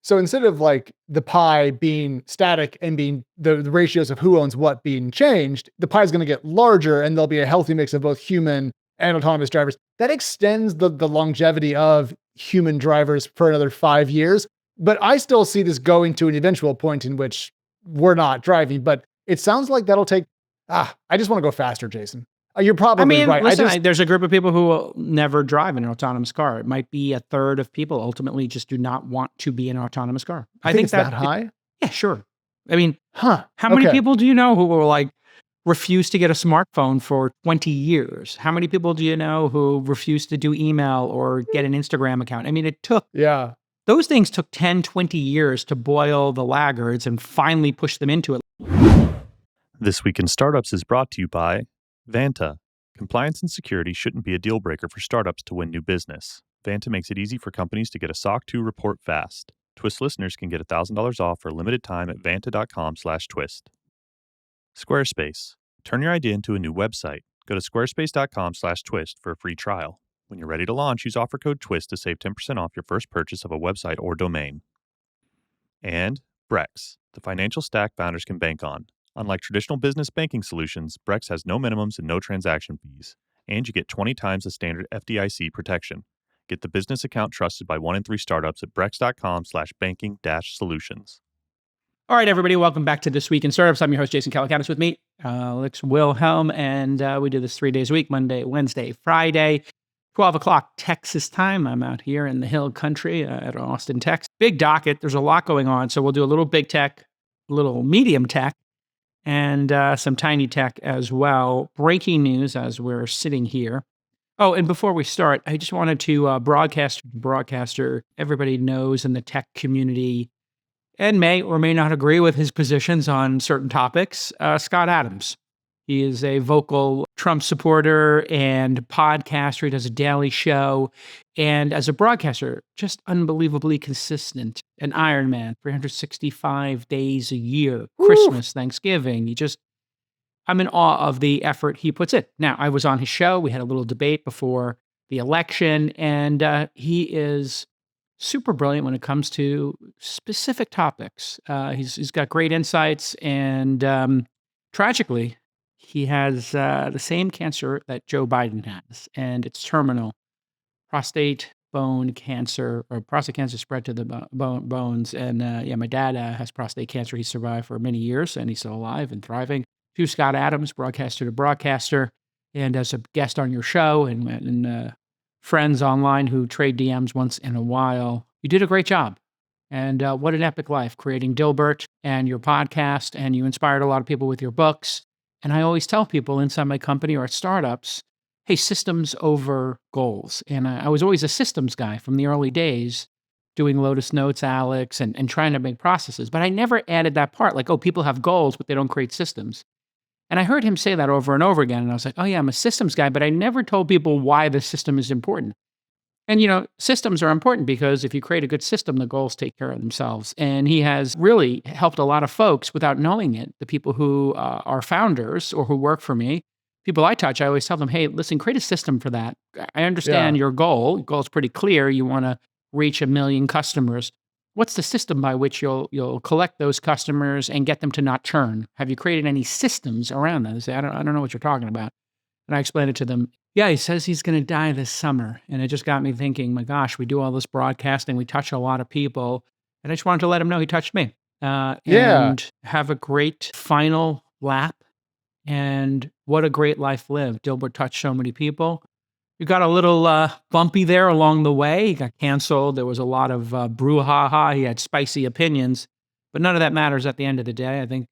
So instead of like the pie being static and being the ratios of who owns what being changed, the pie is going to get larger and there'll be a healthy mix of both human and autonomous drivers. That extends the longevity of human drivers for another 5 years. But I still see this going to an eventual point in which we're not driving, but it sounds like that'll take, I just want to go faster, Jason. You're probably right. Listen, there's a group of people who will never drive in an autonomous car. It might be a third of people ultimately just do not want to be in an autonomous car. I think it's that high? Yeah, sure. I mean, how many people do you know who will like refuse to get a smartphone for 20 years? How many people do you know who refuse to do email or get an Instagram account? I mean, those things took 10, 20 years to boil the laggards and finally push them into it. This Week in Startups is brought to you by Vanta. Compliance and security shouldn't be a deal breaker for startups to win new business. Vanta makes it easy for companies to get a SOC 2 report fast. Twist listeners can get $1,000 off for a limited time at vanta.com/twist. Squarespace. Turn your idea into a new website. Go to squarespace.com/twist for a free trial. When you're ready to launch, use offer code TWIST to save 10% off your first purchase of a website or domain. And Brex, the financial stack founders can bank on. Unlike traditional business banking solutions, Brex has no minimums and no transaction fees, and you get 20 times the standard FDIC protection. Get the business account trusted by 1 in 3 startups at brex.com/banking-solutions. All right, everybody, welcome back to This Week in Startups. I'm your host, Jason Calacanis, with me, Alex Wilhelm, and we do this 3 days a week, Monday, Wednesday, Friday, 12 o'clock Texas time. I'm out here in the Hill Country at Austin, Texas. Big docket. There's a lot going on, so we'll do a little big tech, a little medium tech, and some tiny tech as well. Breaking news as we're sitting here. Oh, and before we start, I just wanted to broadcaster everybody knows in the tech community and may or may not agree with his positions on certain topics, Scott Adams. He is a vocal Trump supporter and podcaster. He does a daily show. And as a broadcaster, just unbelievably consistent. An Iron Man, 365 days a year, Christmas, Thanksgiving. I'm in awe of the effort he puts in. Now, I was on his show. We had a little debate before the election. And he is super brilliant when it comes to specific topics. He's got great insights. And tragically, he has the same cancer that Joe Biden has, and it's terminal. Prostate bone cancer, or prostate cancer spread to the bones. And my dad has prostate cancer. He survived for many years, and he's still alive and thriving. To Scott Adams, broadcaster to broadcaster, and as a guest on your show, and friends online who trade DMs once in a while. You did a great job. And what an epic life, creating Dilbert and your podcast, and you inspired a lot of people with your books. And I always tell people inside my company or at startups, hey, systems over goals. And I was always a systems guy from the early days, doing Lotus Notes, Alex, and trying to make processes. But I never added that part, like, people have goals, but they don't create systems. And I heard him say that over and over again. And I was like, oh yeah, I'm a systems guy, but I never told people why the system is important. And, systems are important because if you create a good system, the goals take care of themselves. And he has really helped a lot of folks without knowing it. The people who are founders or who work for me, people I touch, I always tell them, hey, listen, create a system for that. I understand your goal. Your goal is pretty clear. You want to reach 1 million customers. What's the system by which you'll collect those customers and get them to not churn? Have you created any systems around that? They say, I don't know what you're talking about. And I explained it to them. Yeah, he says he's going to die this summer. And it just got me thinking, my gosh, we do all this broadcasting. We touch a lot of people. And I just wanted to let him know he touched me. And have a great final lap. And what a great life lived. Dilbert touched so many people. You got a little bumpy there along the way. He got canceled. There was a lot of brouhaha. He had spicy opinions. But none of that matters at the end of the day. I think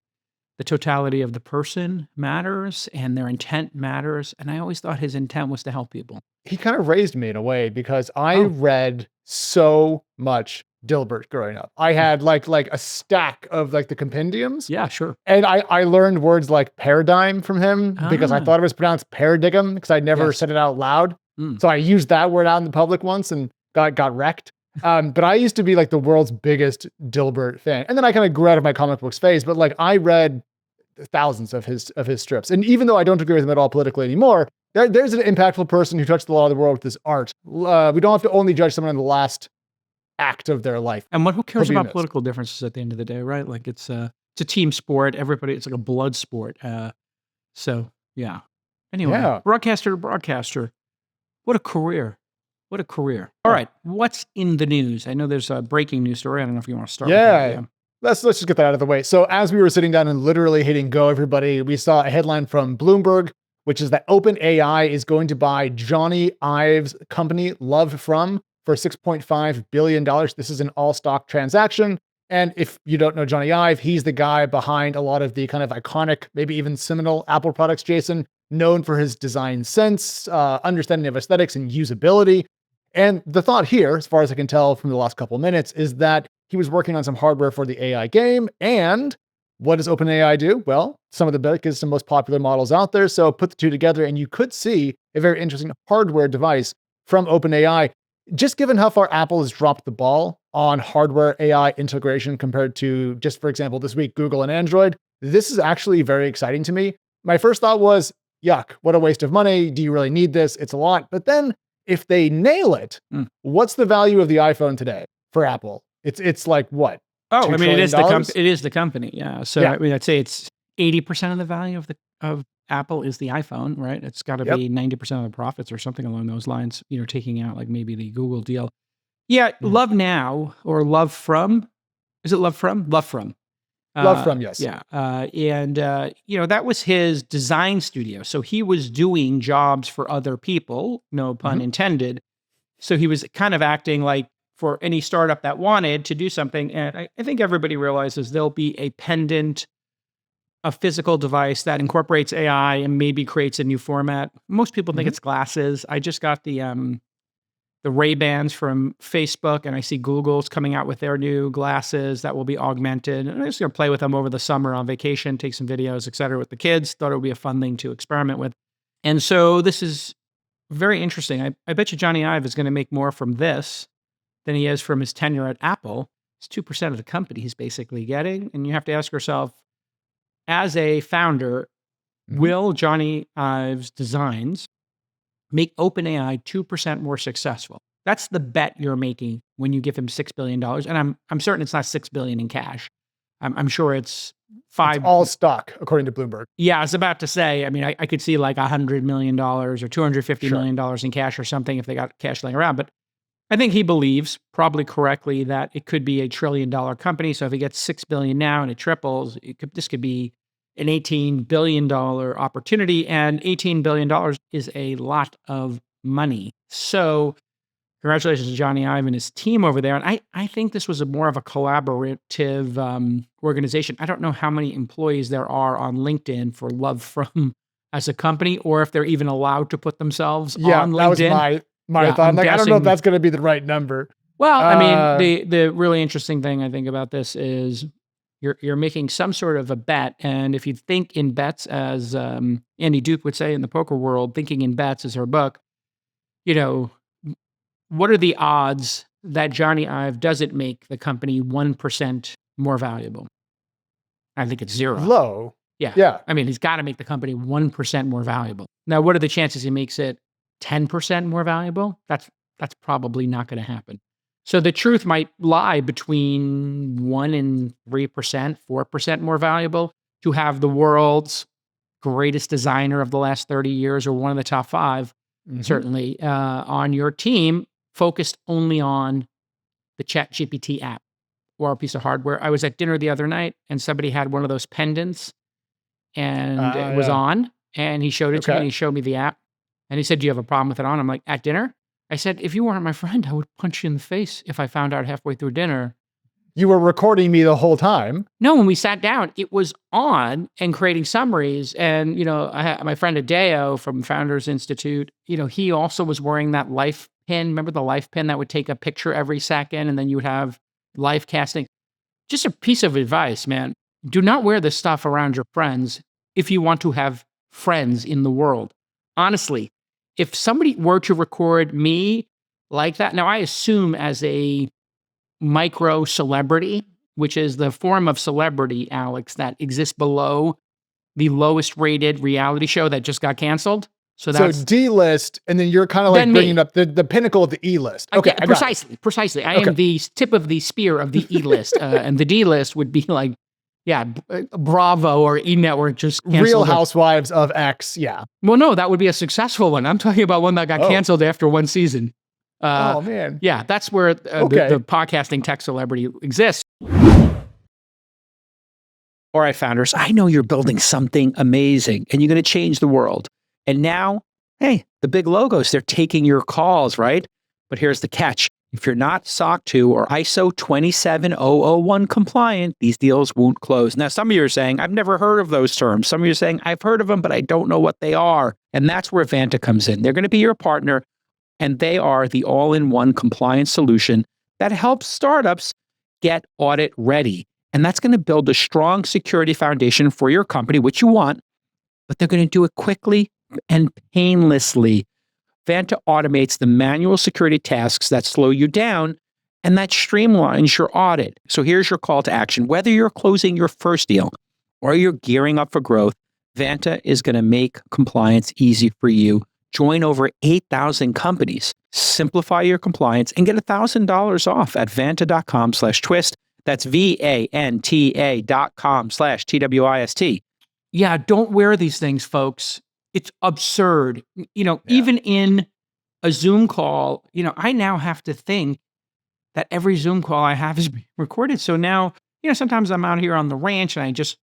the totality of the person matters and their intent matters. And I always thought his intent was to help people. He kind of raised me in a way because I read so much Dilbert growing up. I had like a stack of like the compendiums. Yeah, sure. And I learned words like paradigm from him because I thought it was pronounced paradigm because I never said it out loud. So I used that word out in the public once and got wrecked. But I used to be like the world's biggest Dilbert fan. And then I kind of grew out of my comic books phase, but like I read thousands of his strips. And even though I don't agree with him at all politically anymore, there's an impactful person who touched the law of the world with his art. We don't have to only judge someone in the last act of their life. And who cares He'll be about missed. political differences at the end of the day, right? Like it's a team sport. Everybody, it's like a blood sport. So yeah. Anyway, Yeah. broadcaster to broadcaster. What a career. What a career. All right. What's in the news? I know there's a breaking news story. I don't know if you want to start with that. Yeah. Let's just get that out of the way. So as we were sitting down and literally hitting go, everybody, we saw a headline from Bloomberg, which is that OpenAI is going to buy Jony Ive's company, Love From, for $6.5 billion. This is an all-stock transaction. And if you don't know Jony Ive, he's the guy behind a lot of the kind of iconic, maybe even seminal Apple products, Jason, known for his design sense, understanding of aesthetics and usability. And the thought here, as far as I can tell from the last couple of minutes, is that he was working on some hardware for the AI game. And what does OpenAI do? Well, some of the biggest and most popular models out there. So put the two together and you could see a very interesting hardware device from OpenAI. Just given how far Apple has dropped the ball on hardware AI integration compared to just, for example, this week, Google and Android, this is actually very exciting to me. My first thought was, yuck, what a waste of money. Do you really need this? It's a lot. But then if they nail it, what's the value of the iPhone today for Apple? It's like what? Oh, I mean, it is $2 the company. Yeah. So Yeah. I mean, I'd say it's 80% of the value of Apple is the iPhone, right? It's got to be 90% of the profits or something along those lines, taking out like maybe the Google deal. Yeah. Love Now or Love From. Is it Love From? Love From. Love From, yes. Yeah. That was his design studio. So he was doing jobs for other people, no pun intended. So he was kind of acting like for any startup that wanted to do something. And I think everybody realizes there'll be a pendant, a physical device that incorporates AI and maybe creates a new format. Most people think it's glasses. I just got the Ray-Bans from Facebook, and I see Google's coming out with their new glasses that will be augmented. And I'm just going to play with them over the summer on vacation, take some videos, et cetera, with the kids. Thought it would be a fun thing to experiment with. And so this is very interesting. I bet you Jony Ive is going to make more from this than he is from his tenure at Apple. It's 2% of the company he's basically getting. And you have to ask yourself, as a founder, will Jony Ive's designs make OpenAI 2% more successful? That's the bet you're making when you give him $6 billion. And I'm certain it's not $6 billion in cash. I'm sure it's It's all stock, according to Bloomberg. Yeah, I was about to say, I mean, I could see like $100 million or $250 million in cash or something if they got cash laying around. But I think he believes, probably correctly, that it could be a $1 trillion company. So if he gets $6 billion now and it triples, this could be an $18 billion opportunity. And $18 billion is a lot of money. So congratulations to Jony Ive and his team over there. And I think this was more of a collaborative organization. I don't know how many employees there are on LinkedIn for Love From as a company, or if they're even allowed to put themselves on LinkedIn. That was my thought. Like, I don't know if that's going to be the right number. Well, I mean, the really interesting thing I think about this is you're making some sort of a bet. And if you think in bets, as Andy Duke would say in the poker world, thinking in bets is her book, what are the odds that Jony Ive doesn't make the company 1% more valuable? I think it's zero. Low. Yeah. I mean, he's got to make the company 1% more valuable. Now, what are the chances he makes it 10% more valuable? That's probably not going to happen. So the truth might lie between 1 and 3%, 4% more valuable to have the world's greatest designer of the last 30 years or one of the top 5, certainly, on your team, focused only on the ChatGPT app or a piece of hardware. I was at dinner the other night and somebody had one of those pendants and it was on, and he showed it to me and he showed me the app and he said, "Do you have a problem with it on?" I'm like, "At dinner?" I said, "If you weren't my friend, I would punch you in the face if I found out halfway through dinner." You were recording me the whole time. No, when we sat down, it was on and creating summaries. And, I had my friend Adeo from Founders Institute, he also was wearing that life pin. Remember the life pin that would take a picture every second and then you would have live casting? Just a piece of advice, man. Do not wear this stuff around your friends if you want to have friends in the world. Honestly, if somebody were to record me like that, now I assume as a micro celebrity, which is the form of celebrity, Alex, that exists below the lowest rated reality show that just got canceled. So that's D-list, and then you're kind of like Then me. bringing up the pinnacle of the E-list. Okay, yeah, I got it. precisely. I am the tip of the spear of the E list, and the D list would be like, Bravo or E Network just canceled Real it. Housewives of X, yeah. Well, no, that would be a successful one. I'm talking about one that got canceled after one season. Oh man, Yeah, that's where the podcasting tech celebrity exists. All right, founders, I know you're building something amazing and you're going to change the world. And now, hey, the big logos, they're taking your calls, right? But here's the catch. If you're not SOC 2 or ISO 27001 compliant, these deals won't close. Now, some of you are saying, I've never heard of those terms. Some of you are saying, I've heard of them, but I don't know what they are. And that's where Vanta comes in. They're going to be your partner, and they are the all-in-one compliance solution that helps startups get audit ready. And that's going to build a strong security foundation for your company, which you want, but they're going to do it quickly and painlessly. Vanta automates the manual security tasks that slow you down, and that streamlines your audit. So here's your call to action. Whether you're closing your first deal or you're gearing up for growth, Vanta is going to make compliance easy for you. Join over 8,000 companies. Simplify your compliance and get $1,000 off at vanta.com/twist. That's VANTA.com/TWIST. Yeah, don't wear these things, folks. It's absurd. Even in a Zoom call, I now have to think that every Zoom call I have is being recorded. So now, sometimes I'm out here on the ranch and I just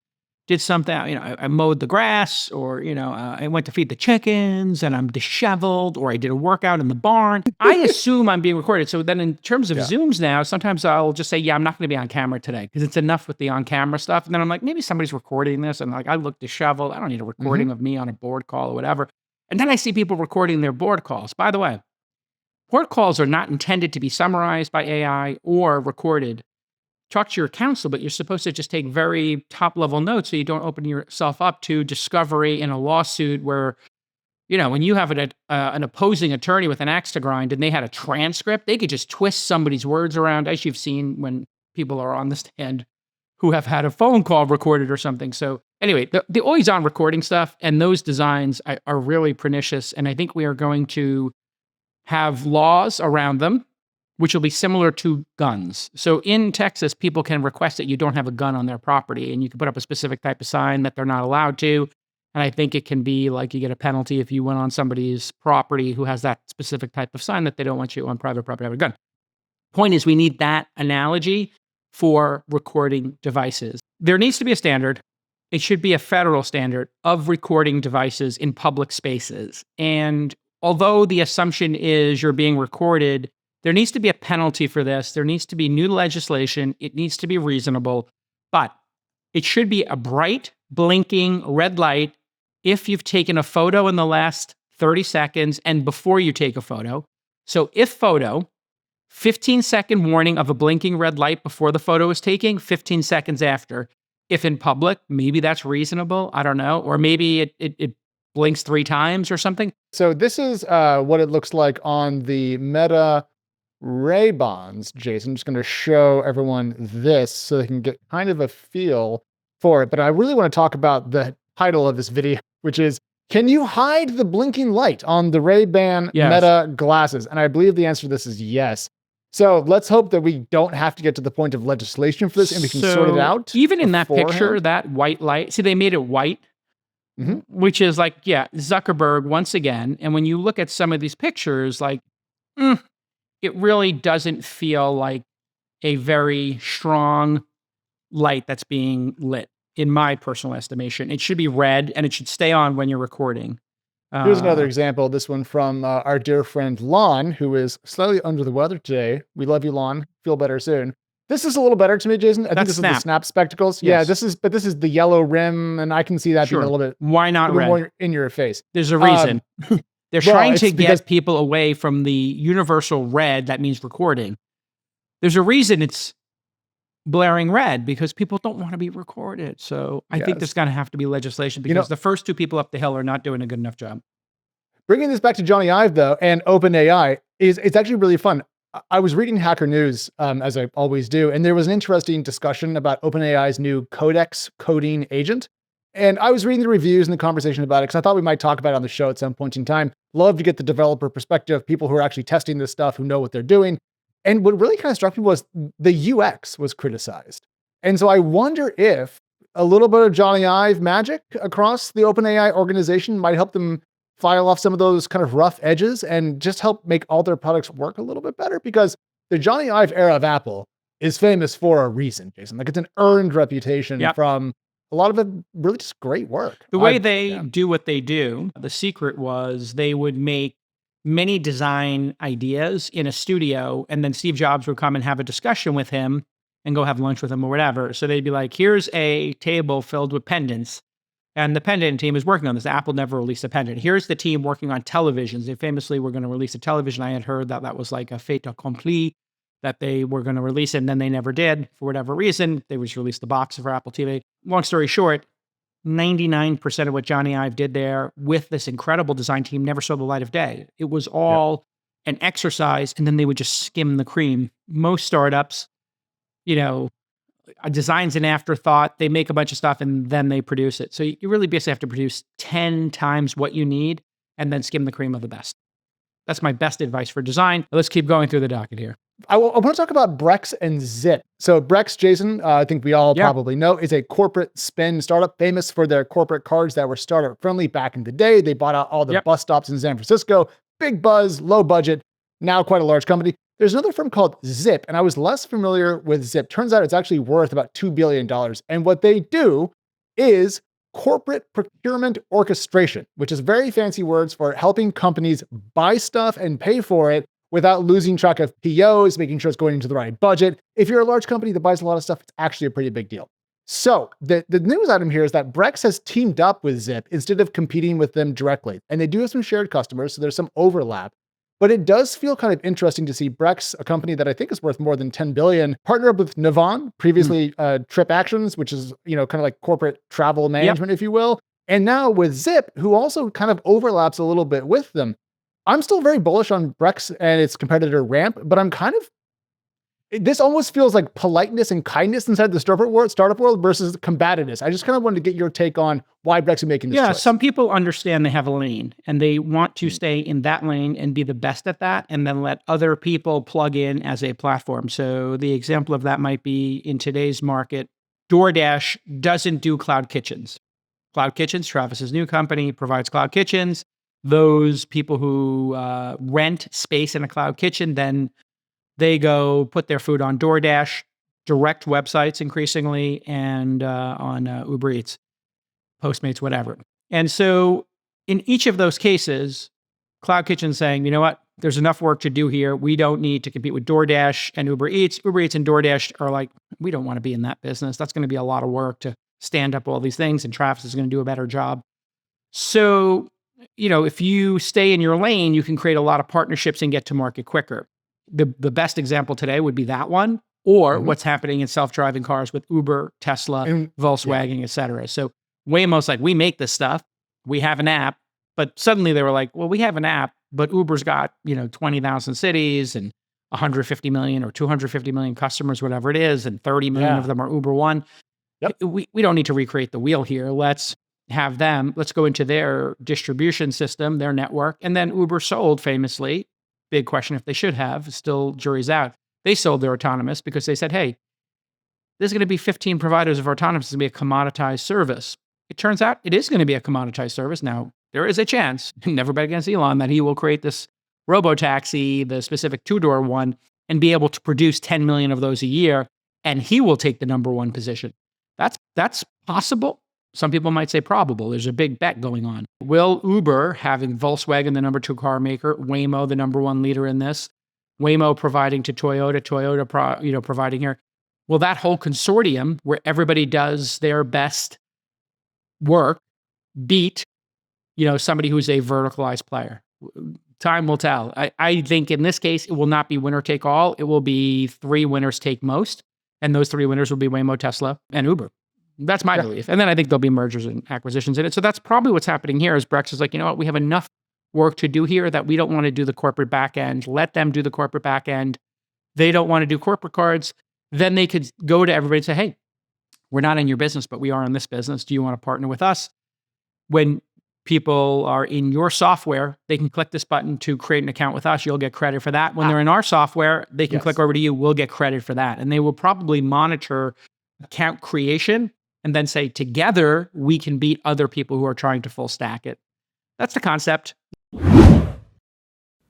did something, I mowed the grass, or, I went to feed the chickens and I'm disheveled, or I did a workout in the barn. I assume I'm being recorded. So then in terms of Zooms now, sometimes I'll just say, I'm not going to be on camera today because it's enough with the on-camera stuff. And then I'm like, maybe somebody's recording this and like, I look disheveled. I don't need a recording of me on a board call or whatever. And then I see people recording their board calls. By the way, board calls are not intended to be summarized by AI or recorded. Talk to your counsel, but you're supposed to just take very top-level notes so you don't open yourself up to discovery in a lawsuit where, when you have an opposing attorney with an axe to grind and they had a transcript, they could just twist somebody's words around, as you've seen when people are on the stand who have had a phone call recorded or something. So anyway, the always-on recording stuff and those designs are really pernicious, and I think we are going to have laws around them, which will be similar to guns. So in Texas, people can request that you don't have a gun on their property, and you can put up a specific type of sign that they're not allowed to. And I think it can be like you get a penalty if you went on somebody's property who has that specific type of sign that they don't want you on private property to have a gun. Point is, we need that analogy for recording devices. There needs to be a standard. It should be a federal standard of recording devices in public spaces. And although the assumption is you're being recorded, there needs to be a penalty for this. There needs to be new legislation. It needs to be reasonable, but it should be a bright, blinking red light if you've taken a photo in the last 30 seconds and before you take a photo. So if photo, 15-second warning of a blinking red light before the photo is taken, 15 seconds after. If in public, maybe that's reasonable. I don't know. Or maybe it blinks 3 times or something. So this is what it looks like on the Meta Ray-Bans, Jason. I'm just going to show everyone this so they can get kind of a feel for it. But I really want to talk about the title of this video, which is, can you hide the blinking light on the Ray-Ban Meta glasses? And I believe the answer to this is yes. So let's hope that we don't have to get to the point of legislation for this and we can sort it out. Even in that picture, that white light, see, they made it white, which is like, Zuckerberg once again. And when you look at some of these pictures, like, it really doesn't feel like a very strong light that's being lit, in my personal estimation. It should be red and it should stay on when you're recording. Here's another example. This one from our dear friend Lon, who is slightly under the weather today. We love you, Lon. Feel better soon. This is a little better to me, Jason. I think this is the Snap spectacles. Yes. Yeah, this is the yellow rim, and I can see that being a little bit. Why not red? More in your face. There's a reason. They're trying to get people away from the universal red that means recording. There's a reason it's blaring red, because people don't want to be recorded. So I think there's going to have to be legislation, because the first 2 people up the hill are not doing a good enough job. Bringing this back to Jony Ive, though, and OpenAI, it's actually really fun. I was reading Hacker News, as I always do, and there was an interesting discussion about OpenAI's new Codex coding agent. And I was reading the reviews and the conversation about it because I thought we might talk about it on the show at some point in time. Love to get the developer perspective, people who are actually testing this stuff, who know what they're doing. And what really kind of struck me was the UX was criticized. And so I wonder if a little bit of Jony Ive magic across the OpenAI organization might help them file off some of those kind of rough edges and just help make all their products work a little bit better, because the Jony Ive era of Apple is famous for a reason, Jason. Like, it's an earned reputation from a lot of it, really just great work. The way they do what they do, the secret was they would make many design ideas in a studio, and then Steve Jobs would come and have a discussion with him and go have lunch with him or whatever. So they'd be like, here's a table filled with pendants, and the pendant team is working on this. Apple never released a pendant. Here's the team working on televisions. They famously were going to release a television. I had heard that that was like a fait accompli, that they were going to release it, and then they never did for whatever reason. They just released the box for Apple TV. Long story short, 99% of what Jony Ive did there with this incredible design team never saw the light of day. It was all an exercise, and then they would just skim the cream. Most startups, a design's an afterthought. They make a bunch of stuff and then they produce it. So you really basically have to produce 10 times what you need and then skim the cream of the best. That's my best advice for design. Let's keep going through the docket here. I want to talk about Brex and Zip. So Brex, Jason, I think we all probably know, is a corporate spend startup famous for their corporate cards that were startup friendly back in the day. They bought out all the bus stops in San Francisco. Big buzz, low budget, now quite a large company. There's another firm called Zip, and I was less familiar with Zip. Turns out it's actually worth about $2 billion. And what they do is corporate procurement orchestration, which is very fancy words for helping companies buy stuff and pay for it without losing track of POs, making sure it's going into the right budget. If you're a large company that buys a lot of stuff, it's actually a pretty big deal. So the news item here is that Brex has teamed up with Zip instead of competing with them directly. And they do have some shared customers, so there's some overlap. But it does feel kind of interesting to see Brex, a company that I think is worth more than $10 billion, partner up with Navan, previously Trip Actions, which is, kind of like corporate travel management, if you will. And now with Zip, who also kind of overlaps a little bit with them. I'm still very bullish on Brex and its competitor Ramp, but I'm kind of, this almost feels like politeness and kindness inside the startup world versus combativeness. I just kind of wanted to get your take on why Brex is making this choice. Some people understand they have a lane and they want to stay in that lane and be the best at that, and then let other people plug in as a platform. So the example of that might be in today's market, DoorDash doesn't do cloud kitchens. Cloud Kitchens, Travis's new company, provides cloud kitchens. Those people who rent space in a cloud kitchen, then they go put their food on DoorDash, direct websites increasingly, and on Uber Eats, Postmates, whatever. And so in each of those cases, Cloud Kitchen's saying, you know what, there's enough work to do here. We don't need to compete with DoorDash and Uber Eats. Uber Eats and DoorDash are like, we don't want to be in that business. That's going to be a lot of work to stand up all these things, and Travis is going to do a better job. So, if you stay in your lane, you can create a lot of partnerships and get to market quicker. The best example today would be that one, or what's happening in self-driving cars with Uber, Tesla, Volkswagen, et cetera. So Waymo's like, we make this stuff. We have an app. But suddenly they were like, well, we have an app, but Uber's got, 20,000 cities and 150 million or 250 million customers, whatever it is, and 30 million of them are Uber One. We don't need to recreate the wheel here. Let's have them, let's go into their distribution system, their network. And then Uber sold famously, big question if they should have, still jury's out. They sold their autonomous because they said, hey, there's going to be 15 providers of autonomous. It's going to be a commoditized service. It turns out it is going to be a commoditized service. Now, there is a chance, never bet against Elon, that he will create this Robotaxi, the specific two-door one, and be able to produce 10 million of those a year, and he will take the number one position. That's possible. Some people might say probable. There's a big bet going on. Will Uber, having Volkswagen, the number 2 car maker, Waymo, the number 1 leader in this, Waymo providing to Toyota, providing here, will that whole consortium where everybody does their best work beat, somebody who's a verticalized player? Time will tell. I think in this case, it will not be winner take all. It will be 3 winners take most. And those 3 winners will be Waymo, Tesla, and Uber. That's my belief. And then I think there'll be mergers and acquisitions in it. So that's probably what's happening here is Brex is like, you know what, we have enough work to do here that we don't want to do the corporate back end. Let them do the corporate back end. They don't want to do corporate cards. Then they could go to everybody and say, hey, we're not in your business, but we are in this business. Do you want to partner with us? When people are in your software, they can click this button to create an account with us. You'll get credit for that. When they're in our software, they can click over to you. We'll get credit for that. And they will probably monitor account creation and then say, together, we can beat other people who are trying to full stack it. That's the concept.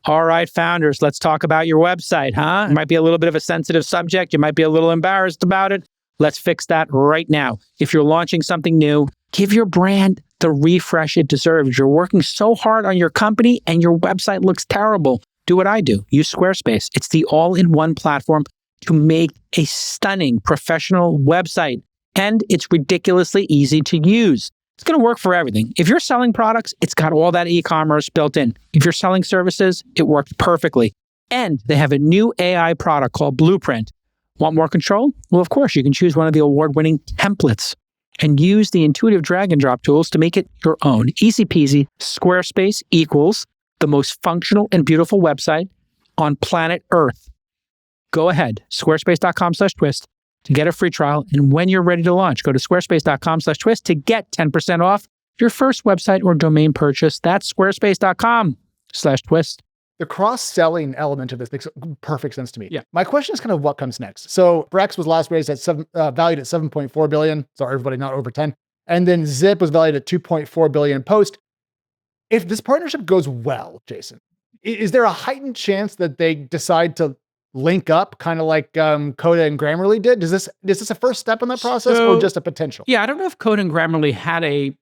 All right, founders, let's talk about your website, huh? It might be a little bit of a sensitive subject. You might be a little embarrassed about it. Let's fix that right now. If you're launching something new, give your brand the refresh it deserves. You're working so hard on your company and your website looks terrible. Do what I do. Use Squarespace. It's the all-in-one platform to make a stunning professional website. And it's ridiculously easy to use. It's going to work for everything. If you're selling products, it's got all that e-commerce built in. If you're selling services, it works perfectly. And they have a new AI product called Blueprint. Want more control? Well, of course, you can choose one of the award-winning templates and use the intuitive drag and drop tools to make it your own. Easy peasy. Squarespace equals the most functional and beautiful website on planet Earth. Go ahead, squarespace.com/twist to get a free trial. And when you're ready to launch, go to squarespace.com/twist to get 10% off your first website or domain purchase. That's squarespace.com/twist. The cross-selling element of this makes perfect sense to me. Yeah. My question is kind of what comes next. So Brex was last raised at valued at 7.4 billion. Sorry, everybody, not over 10. And then Zip was valued at 2.4 billion post. If this partnership goes well, Jason, is there a heightened chance that they decide to link up, kind of like Coda and Grammarly did? Is this a first step in that process, or just a potential? Yeah, I don't know if Coda and Grammarly had a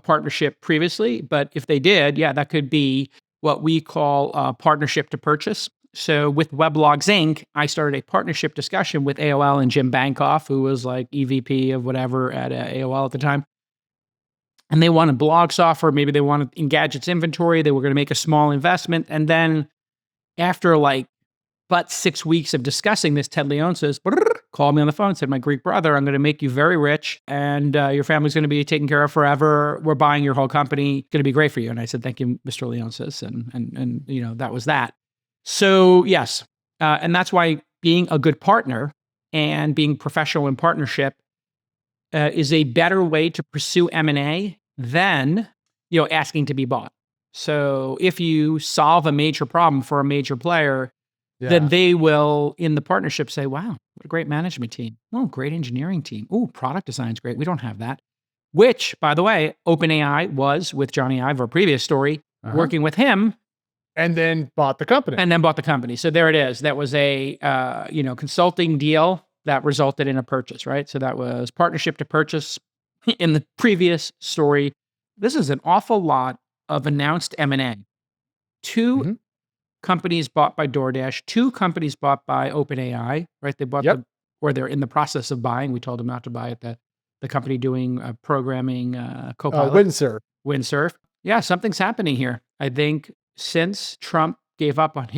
partnership previously, but if they did, yeah, that could be what we call a partnership to purchase. So with Weblogs Inc., I started a partnership discussion with AOL and Jim Bankoff, who was like EVP of whatever at AOL at the time. And they wanted blog software. Maybe they wanted Engadget's inventory. They were going to make a small investment. And then after but 6 weeks of discussing this, Ted Leon says, called me on the phone, said, my Greek brother, I'm going to make you very rich and your family's going to be taken care of forever. We're buying your whole company. It's going to be great for you. And I said, thank you, Mr. Leonsis. And that was that. So yes. And that's why being a good partner and being professional in partnership is a better way to pursue M&A than, asking to be bought. So if you solve a major problem for a major player, then they will, in the partnership, say, wow, what a great management team. Oh, great engineering team. Oh, product design's great. We don't have that. Which, by the way, OpenAI was with Jony Ive, our previous story, working with him. And then bought the company. So there it is. That was a consulting deal that resulted in a purchase, right? So that was partnership to purchase in the previous story. This is an awful lot of announced M&A. Two companies bought by DoorDash, 2 companies bought by OpenAI, right? They bought or they're in the process of buying. We told them not to buy it. The company doing programming Copilot. Windsurf. Yeah, something's happening here. I think since Trump gave up on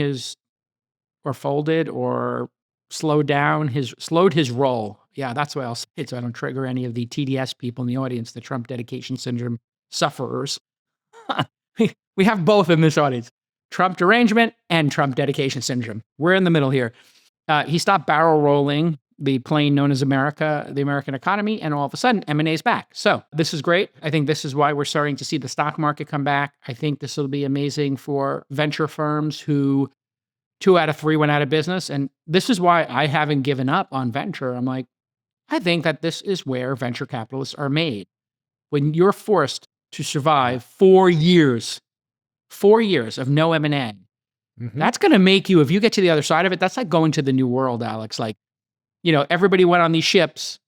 or folded or slowed his roll. Yeah, that's what I'll say, so I don't trigger any of the TDS people in the audience, the Trump dedication syndrome sufferers. We have both in this audience. Trump derangement and Trump dedication syndrome. We're in the middle here. He stopped barrel rolling the plane known as America, the American economy, and all of a sudden, M&A is back. So this is great. I think this is why we're starting to see the stock market come back. I think this will be amazing for venture firms who 2 out of 3 went out of business. And this is why I haven't given up on venture. I'm like, I think that this is where venture capitalists are made. When you're forced to survive 4 years of no M&A, that's going to make you, if you get to the other side of it, that's like going to the new world, Alex. Like, everybody went on these ships.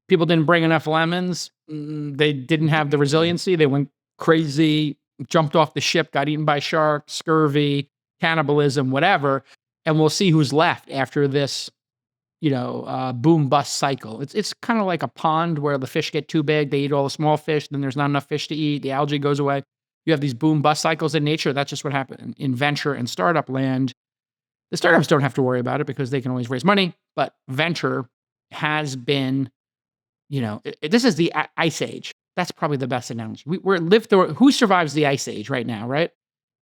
People didn't bring enough lemons. They didn't have the resiliency. They went crazy, jumped off the ship, got eaten by sharks, scurvy, cannibalism, whatever. And we'll see who's left after this, boom bust cycle. It's kind of like a pond where the fish get too big. They eat all the small fish. Then there's not enough fish to eat. The algae goes away. You have these boom bust cycles in nature. That's just what happened in venture and startup land. The startups don't have to worry about it because they can always raise money. But venture has been, this is the ice age. That's probably the best analogy. We're lived through. Who survives the ice age right now, right?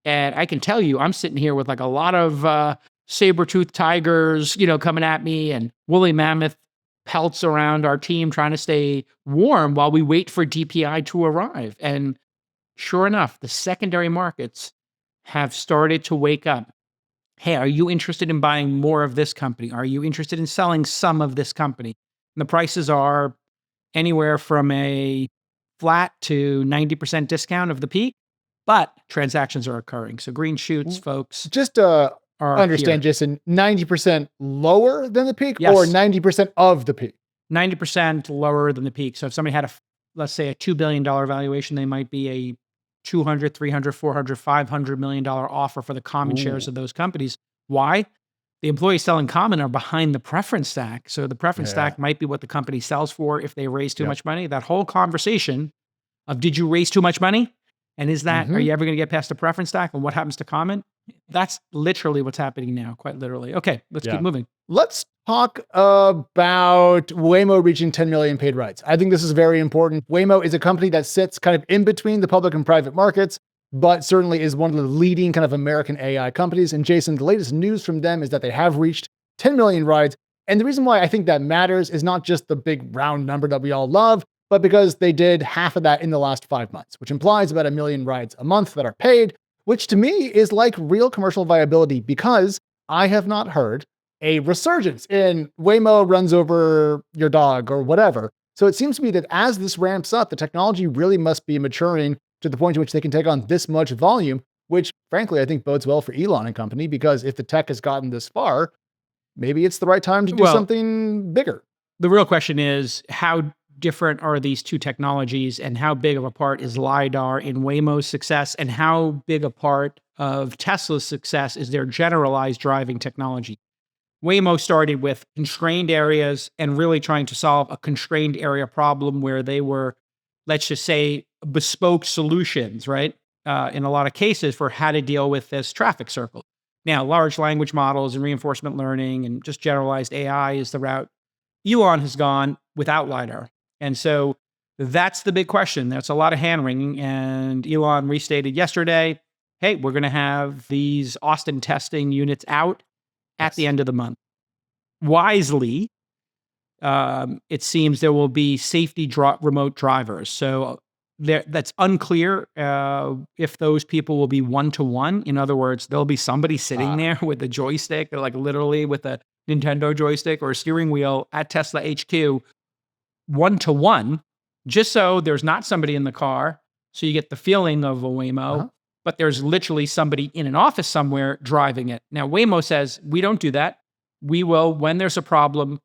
And I can tell you, I'm sitting here with like a lot of saber-toothed tigers, coming at me, and woolly mammoth pelts around our team trying to stay warm while we wait for DPI to arrive. And sure enough, the secondary markets have started to wake up. Hey, are you interested in buying more of this company? Are you interested in selling some of this company? And the prices are anywhere from a flat to 90% discount of the peak, but transactions are occurring. So green shoots, folks. Just to are understand, here. Jason, 90% lower than the peak Yes. or 90% of the peak? 90% lower than the peak. So if somebody had let's say a $2 billion valuation, they might be a 200, 300, 400, $500 million offer for the common shares of those companies. Why? The employees selling common are behind the preference stack. So the preference stack might be what the company sells for if they raise too much money. That whole conversation of did you raise too much money? And is that, are you ever going to get past the preference stack? And what happens to common? That's literally what's happening now, quite literally. Okay, let's keep moving. Let's talk about Waymo reaching 10 million paid rides. I think this is very important. Waymo is a company that sits kind of in between the public and private markets, but certainly is one of the leading kind of American AI companies. And Jason, the latest news from them is that they have reached 10 million rides. And the reason why I think that matters is not just the big round number that we all love, but because they did half of that in the last 5 months, which implies about 1 million rides a month that are paid, which to me is like real commercial viability, because I have not heard a resurgence in Waymo runs over your dog or whatever. So it seems to me that as this ramps up, the technology really must be maturing to the point in which they can take on this much volume, which frankly, I think bodes well for Elon and company, because if the tech has gotten this far, maybe it's the right time to do something bigger. The real question is, how different are these two technologies, and how big of a part is LiDAR in Waymo's success, and how big a part of Tesla's success is their generalized driving technology? Waymo started with constrained areas and really trying to solve a constrained area problem where they were, let's just say, bespoke solutions, right? In a lot of cases for how to deal with this traffic circle. Now, large language models and reinforcement learning and just generalized AI is the route Elon has gone without LiDAR. And so that's the big question. That's a lot of hand-wringing. And Elon restated yesterday, hey, we're going to have these Austin testing units out at the end of the month. Wisely, it seems there will be safety remote drivers. So that's unclear if those people will be one-to-one. In other words, there'll be somebody sitting there with a joystick, or like literally with a Nintendo joystick or a steering wheel at Tesla HQ, one-to-one, just so there's not somebody in the car, so you get the feeling of a Waymo, but there's literally somebody in an office somewhere driving it. Now, Waymo says, we don't do that. We will, when there's a problem,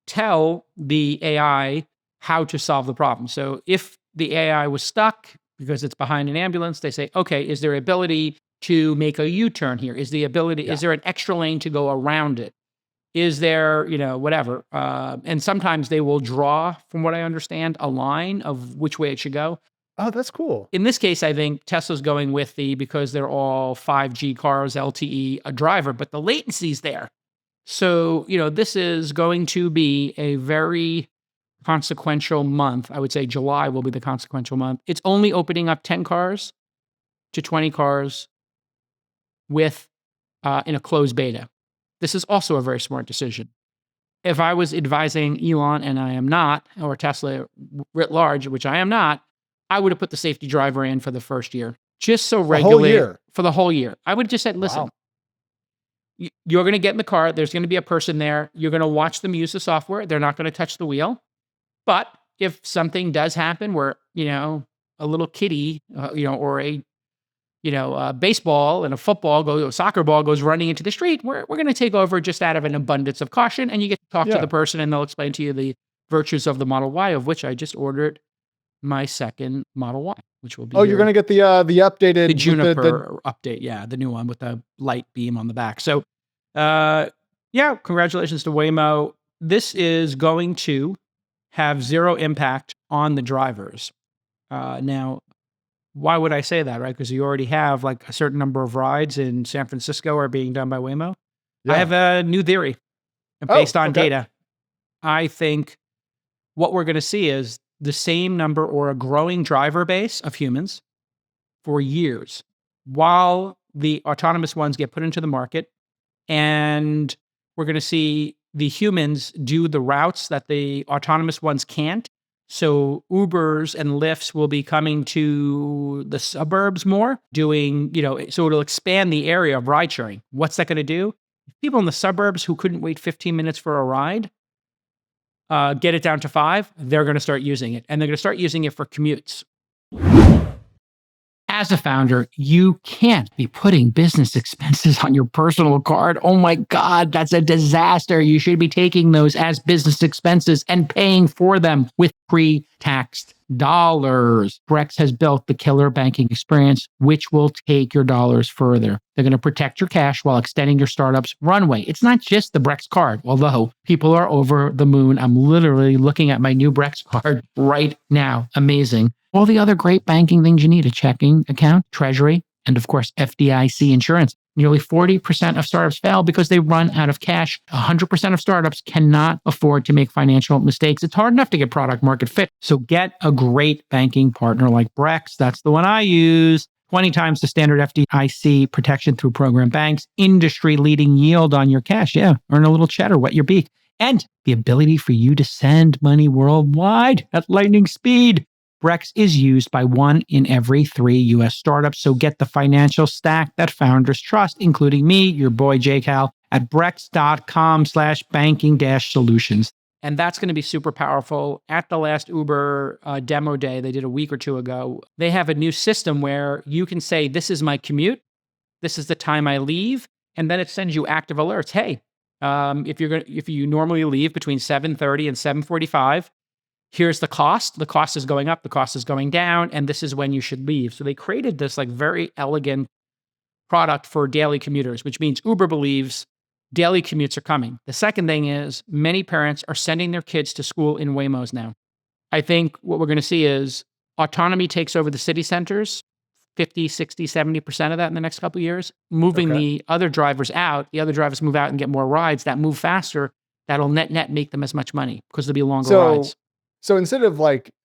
tell the AI how to solve the problem. So if the AI was stuck because it's behind an ambulance, they say, okay, is there ability to make a U-turn here? Is there an extra lane to go around it? Is there, whatever. And sometimes they will draw, from what I understand, a line of which way it should go. Oh, that's cool. In this case, I think Tesla's going with because they're all 5G cars, LTE, a driver, but the latency's there. So, this is going to be a very consequential month. I would say July will be the consequential month. It's only opening up 10 cars to 20 cars with in a closed beta. This is also a very smart decision. If I was advising Elon, and I am not, or Tesla writ large, which I am not, I would have put the safety driver in for the first year, just so regulate for the whole year. I would have just said, listen, you're going to get in the car. There's going to be a person there. You're going to watch them use the software. They're not going to touch the wheel. But if something does happen where, a little kitty, or a baseball and a soccer ball goes running into the street, we're going to take over just out of an abundance of caution. And you get to talk to the person, and they'll explain to you the virtues of the Model Y, of which I just ordered my second Model Y, which will be you're going to get the updated... The Juniper update, the new one with the light beam on the back. So, congratulations to Waymo. This is going to have zero impact on the drivers. Now, why would I say that, right? Because you already have like a certain number of rides in San Francisco are being done by Waymo. I have a new theory based on data. I think what we're going to see is the same number or a growing driver base of humans for years while the autonomous ones get put into the market. And we're going to see the humans do the routes that the autonomous ones can't. So Ubers and Lyfts will be coming to the suburbs more, doing, so it'll expand the area of ride sharing. What's that going to do? People in the suburbs who couldn't wait 15 minutes for a ride, get it down to 5, they're going to start using it. And they're going to start using it for commutes. As a founder, you can't be putting business expenses on your personal card. Oh my God, that's a disaster. You should be taking those as business expenses and paying for them with pre-taxed dollars. Brex has built the killer banking experience, which will take your dollars further. They're going to protect your cash while extending your startup's runway. It's not just the Brex card, although people are over the moon. I'm literally looking at my new Brex card right now. Amazing. All the other great banking things you need: a checking account, treasury, and of course, FDIC insurance. Nearly 40% of startups fail because they run out of cash. 100% of startups cannot afford to make financial mistakes. It's hard enough to get product market fit. So get a great banking partner like Brex. That's the one I use. 20 times the standard FDIC protection through program banks, industry-leading yield on your cash. Yeah, earn a little cheddar, wet your beak. And the ability for you to send money worldwide at lightning speed. Brex is used by 1 in every 3 US startups, so get the financial stack that founders trust, including me, your boy JCal, at brex.com/banking-solutions. And that's going to be super powerful. At the last Uber demo day they did a week or two ago, they have a new system where you can say, this is my commute, this is the time I leave, and then it sends you active alerts. Hey, if you normally leave between 7:30 and 7:45, here's the cost. The cost is going up, the cost is going down, and this is when you should leave. So they created this very elegant product for daily commuters, which means Uber believes daily commutes are coming. The second thing is many parents are sending their kids to school in Waymos now. I think what we're going to see is autonomy takes over the city centers, 50, 60, 70% of that in the next couple of years, moving the other drivers out. The other drivers move out and get more rides that move faster. That'll net make them as much money because there'll be longer rides. So instead of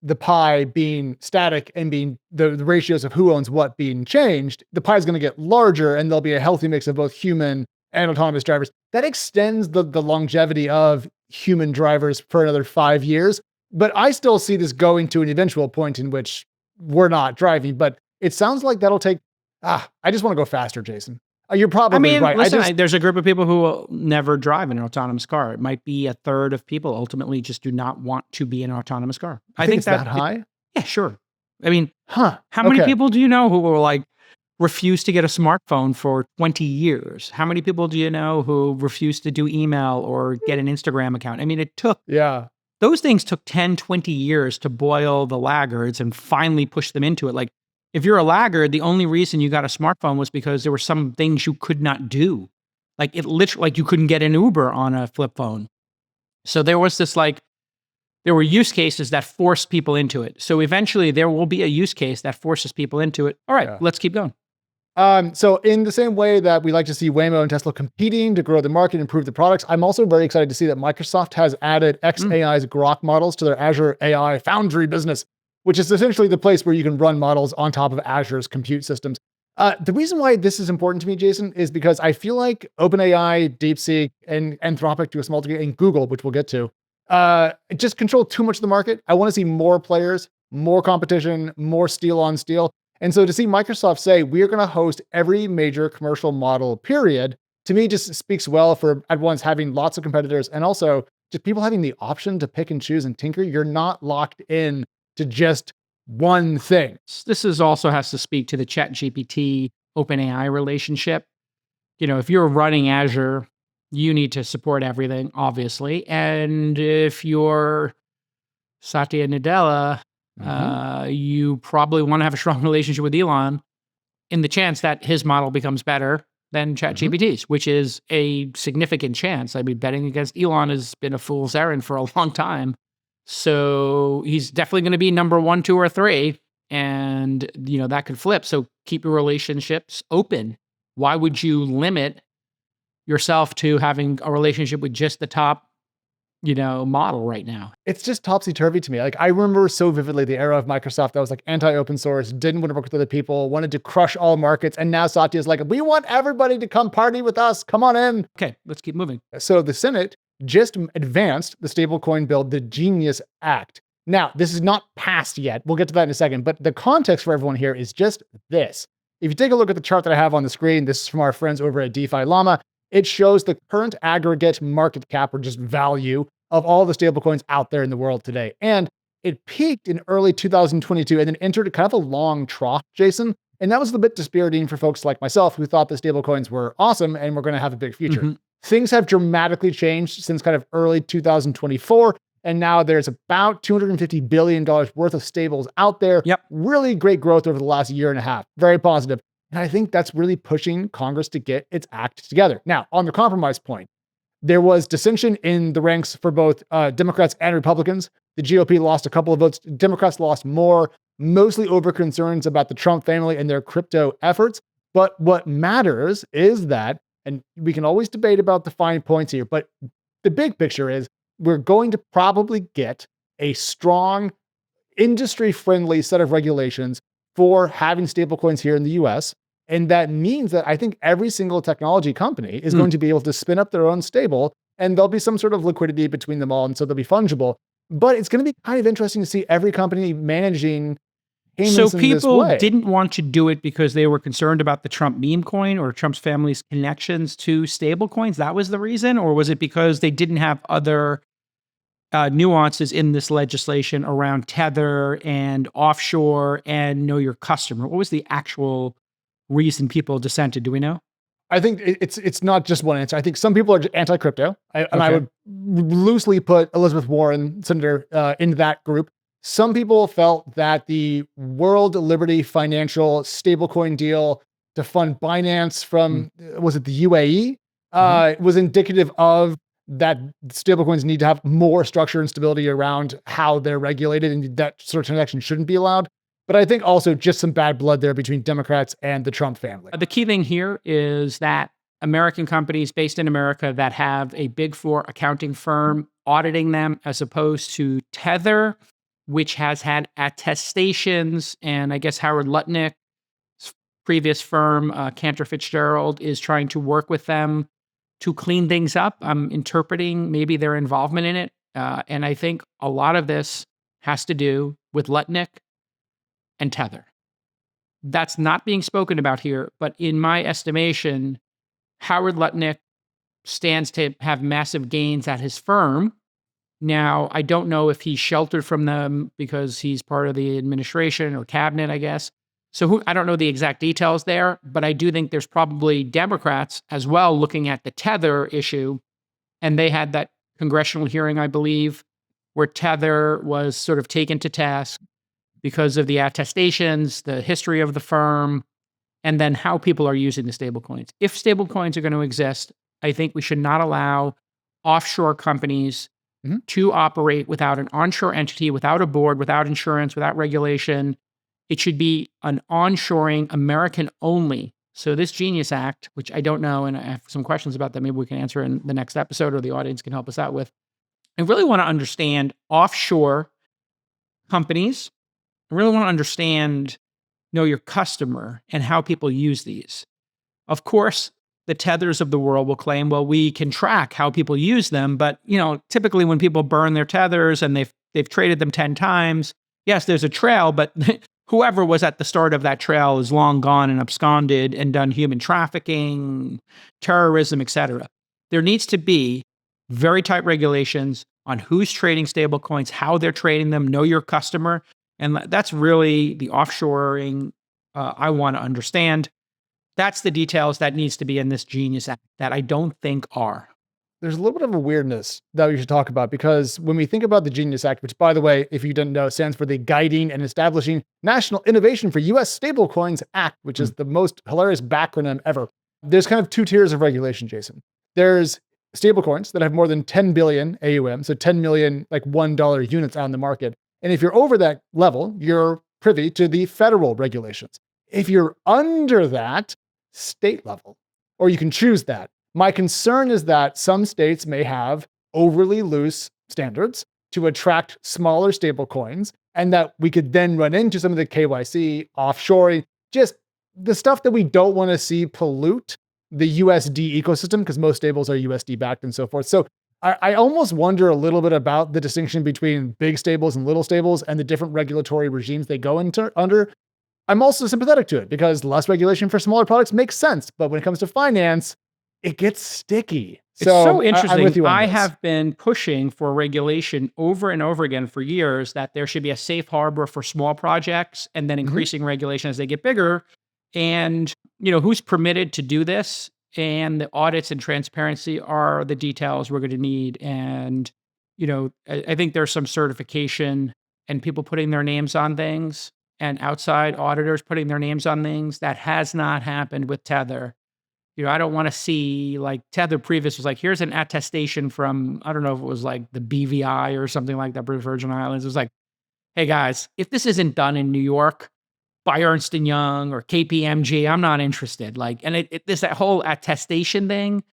the pie being static and being the ratios of who owns what being changed, the pie is going to get larger and there'll be a healthy mix of both human and autonomous drivers. That extends the longevity of human drivers for another 5 years. But I still see this going to an eventual point in which we're not driving. But it sounds like that'll take, I just want to go faster, Jason. You're probably right. Listen, there's a group of people who will never drive in an autonomous car. It might be a third of people ultimately just do not want to be in an autonomous car. I think it's that high? Yeah, sure. I mean, how many people do you know who will refuse to get a smartphone for 20 years? How many people do you know who refuse to do email or get an Instagram account? I mean, those things took 10, 20 years to boil the laggards and finally push them into it. If you're a laggard, the only reason you got a smartphone was because there were some things you could not do. It literally, you couldn't get an Uber on a flip phone. So there was this there were use cases that forced people into it. So eventually there will be a use case that forces people into it. All right, let's keep going. So in the same way that we like to see Waymo and Tesla competing to grow the market and improve the products, I'm also very excited to see that Microsoft has added xAI's Grok models to their Azure AI Foundry business, which is essentially the place where you can run models on top of Azure's compute systems. The reason why this is important to me, Jason, is because I feel like OpenAI, DeepSeek, and Anthropic to a small degree, and Google, which we'll get to, just control too much of the market. I want to see more players, more competition, more steel on steel. And so to see Microsoft say, we're going to host every major commercial model, period, to me just speaks well for at once having lots of competitors and also just people having the option to pick and choose and tinker. You're not locked in to just one thing. This also has to speak to the ChatGPT OpenAI relationship. If you're running Azure, you need to support everything, obviously. And if you're Satya Nadella, you probably want to have a strong relationship with Elon in the chance that his model becomes better than ChatGPT's, which is a significant chance. I mean, betting against Elon has been a fool's errand for a long time. So he's definitely going to be number 1, 2, or 3. And, that could flip. So keep your relationships open. Why would you limit yourself to having a relationship with just the top, model right now? It's just topsy-turvy to me. I remember so vividly the era of Microsoft that was anti-open source, didn't want to work with other people, wanted to crush all markets. And now Satya's we want everybody to come party with us. Come on in. Okay, let's keep moving. So the Senate just advanced the stablecoin bill, the Genius Act. Now, this is not passed yet. We'll get to that in a second, but the context for everyone here is just this. If you take a look at the chart that I have on the screen, this is from our friends over at DeFi Llama. It shows the current aggregate market cap, or just value, of all the stablecoins out there in the world today. And it peaked in early 2022 and then entered kind of a long trough, Jason. And that was a bit dispiriting for folks like myself who thought the stablecoins were awesome and were going to have a big future. Mm-hmm. Things have dramatically changed since kind of early 2024. And now there's about $250 billion worth of stables out there. Yep. Really great growth over the last year and a half. Very positive. And I think that's really pushing Congress to get its act together. Now, on the compromise point, there was dissension in the ranks for both Democrats and Republicans. The GOP lost a couple of votes. Democrats lost more, mostly over concerns about the Trump family and their crypto efforts. But what matters is that, and we can always debate about the fine points here, but the big picture is we're going to probably get a strong, industry-friendly set of regulations for having stablecoins here in the US. And that means that I think every single technology company is going to be able to spin up their own stable, and there'll be some sort of liquidity between them all, and so they'll be fungible. But it's going to be kind of interesting to see every company managing payments in this way. So people didn't want to do it because they were concerned about the Trump meme coin or Trump's family's connections to stablecoins? That was the reason? Or was it because they didn't have other nuances in this legislation around tether and offshore and know your customer? What was the actual reason people dissented? Do we know? I think it's not just one answer. I think some people are anti-crypto, and I would loosely put Elizabeth Warren, Senator, in that group. Some people felt that the World Liberty Financial stablecoin deal to fund Binance from, was it the UAE, was indicative of that stablecoins need to have more structure and stability around how they're regulated, and that sort of transaction shouldn't be allowed. But I think also just some bad blood there between Democrats and the Trump family. The key thing here is that American companies based in America that have a Big Four accounting firm auditing them, as opposed to Tether, which has had attestations, and I guess Howard Lutnick's previous firm, Cantor Fitzgerald, is trying to work with them to clean things up. I'm interpreting maybe their involvement in it. And I think a lot of this has to do with Lutnick and Tether. That's not being spoken about here, but in my estimation, Howard Lutnick stands to have massive gains at his firm. Now, I don't know if he's sheltered from them because he's part of the administration or cabinet, I guess. So I don't know the exact details there, but I do think there's probably Democrats as well looking at the Tether issue. And they had that congressional hearing, I believe, where Tether was sort of taken to task because of the attestations, the history of the firm, and then how people are using the stablecoins. If stablecoins are going to exist, I think we should not allow offshore companies to operate without an onshore entity, without a board, without insurance, without regulation. It should be an onshoring, American only. So this Genius Act, which I don't know, and I have some questions about that, maybe we can answer in the next episode or the audience can help us out with. I really want to understand offshore companies. I really want to understand, know your customer and how people use these. Of course, the Tethers of the world will claim, well, we can track how people use them. But, typically when people burn their Tethers and they've traded them 10 times, yes, there's a trail, but whoever was at the start of that trail is long gone and absconded and done human trafficking, terrorism, etc. There needs to be very tight regulations on who's trading stablecoins, how they're trading them, know your customer. And that's really the offshoring I want to understand. That's the details that needs to be in this Genius Act that I don't think are. There's a little bit of a weirdness that we should talk about, because when we think about the Genius Act, which, by the way, if you didn't know, stands for the Guiding and Establishing National Innovation for U.S. Stablecoins Act, which is the most hilarious backronym ever. There's kind of two tiers of regulation, Jason. There's stablecoins that have more than 10 billion AUM, so 10 million like $1 units out in the market. And if you're over that level, you're privy to the federal regulations. If you're under that, state level, or you can choose that. My concern is that some states may have overly loose standards to attract smaller stablecoins, and that we could then run into some of the KYC, offshoring, just the stuff that we don't want to see pollute the USD ecosystem, because most stables are USD backed and so forth. So I almost wonder a little bit about the distinction between big stables and little stables and the different regulatory regimes they go into under. I'm also sympathetic to it because less regulation for smaller products makes sense. But when it comes to finance, it gets sticky. It's so interesting. I'm with you on I this. have been pushing for regulation over and over again for years that there should be a safe harbor for small projects and then increasing regulation as they get bigger. And, who's permitted to do this? And the audits and transparency are the details we're going to need. And, I think there's some certification and people putting their names on things and outside auditors putting their names on things that has not happened with Tether. I don't want to see like Tether previous was like, here's an attestation from, I don't know if it was like the BVI or something like that, British Virgin Islands. It was like, hey guys, if this isn't done in New York by Ernst & Young or KPMG, I'm not interested. Like, and that whole attestation thing,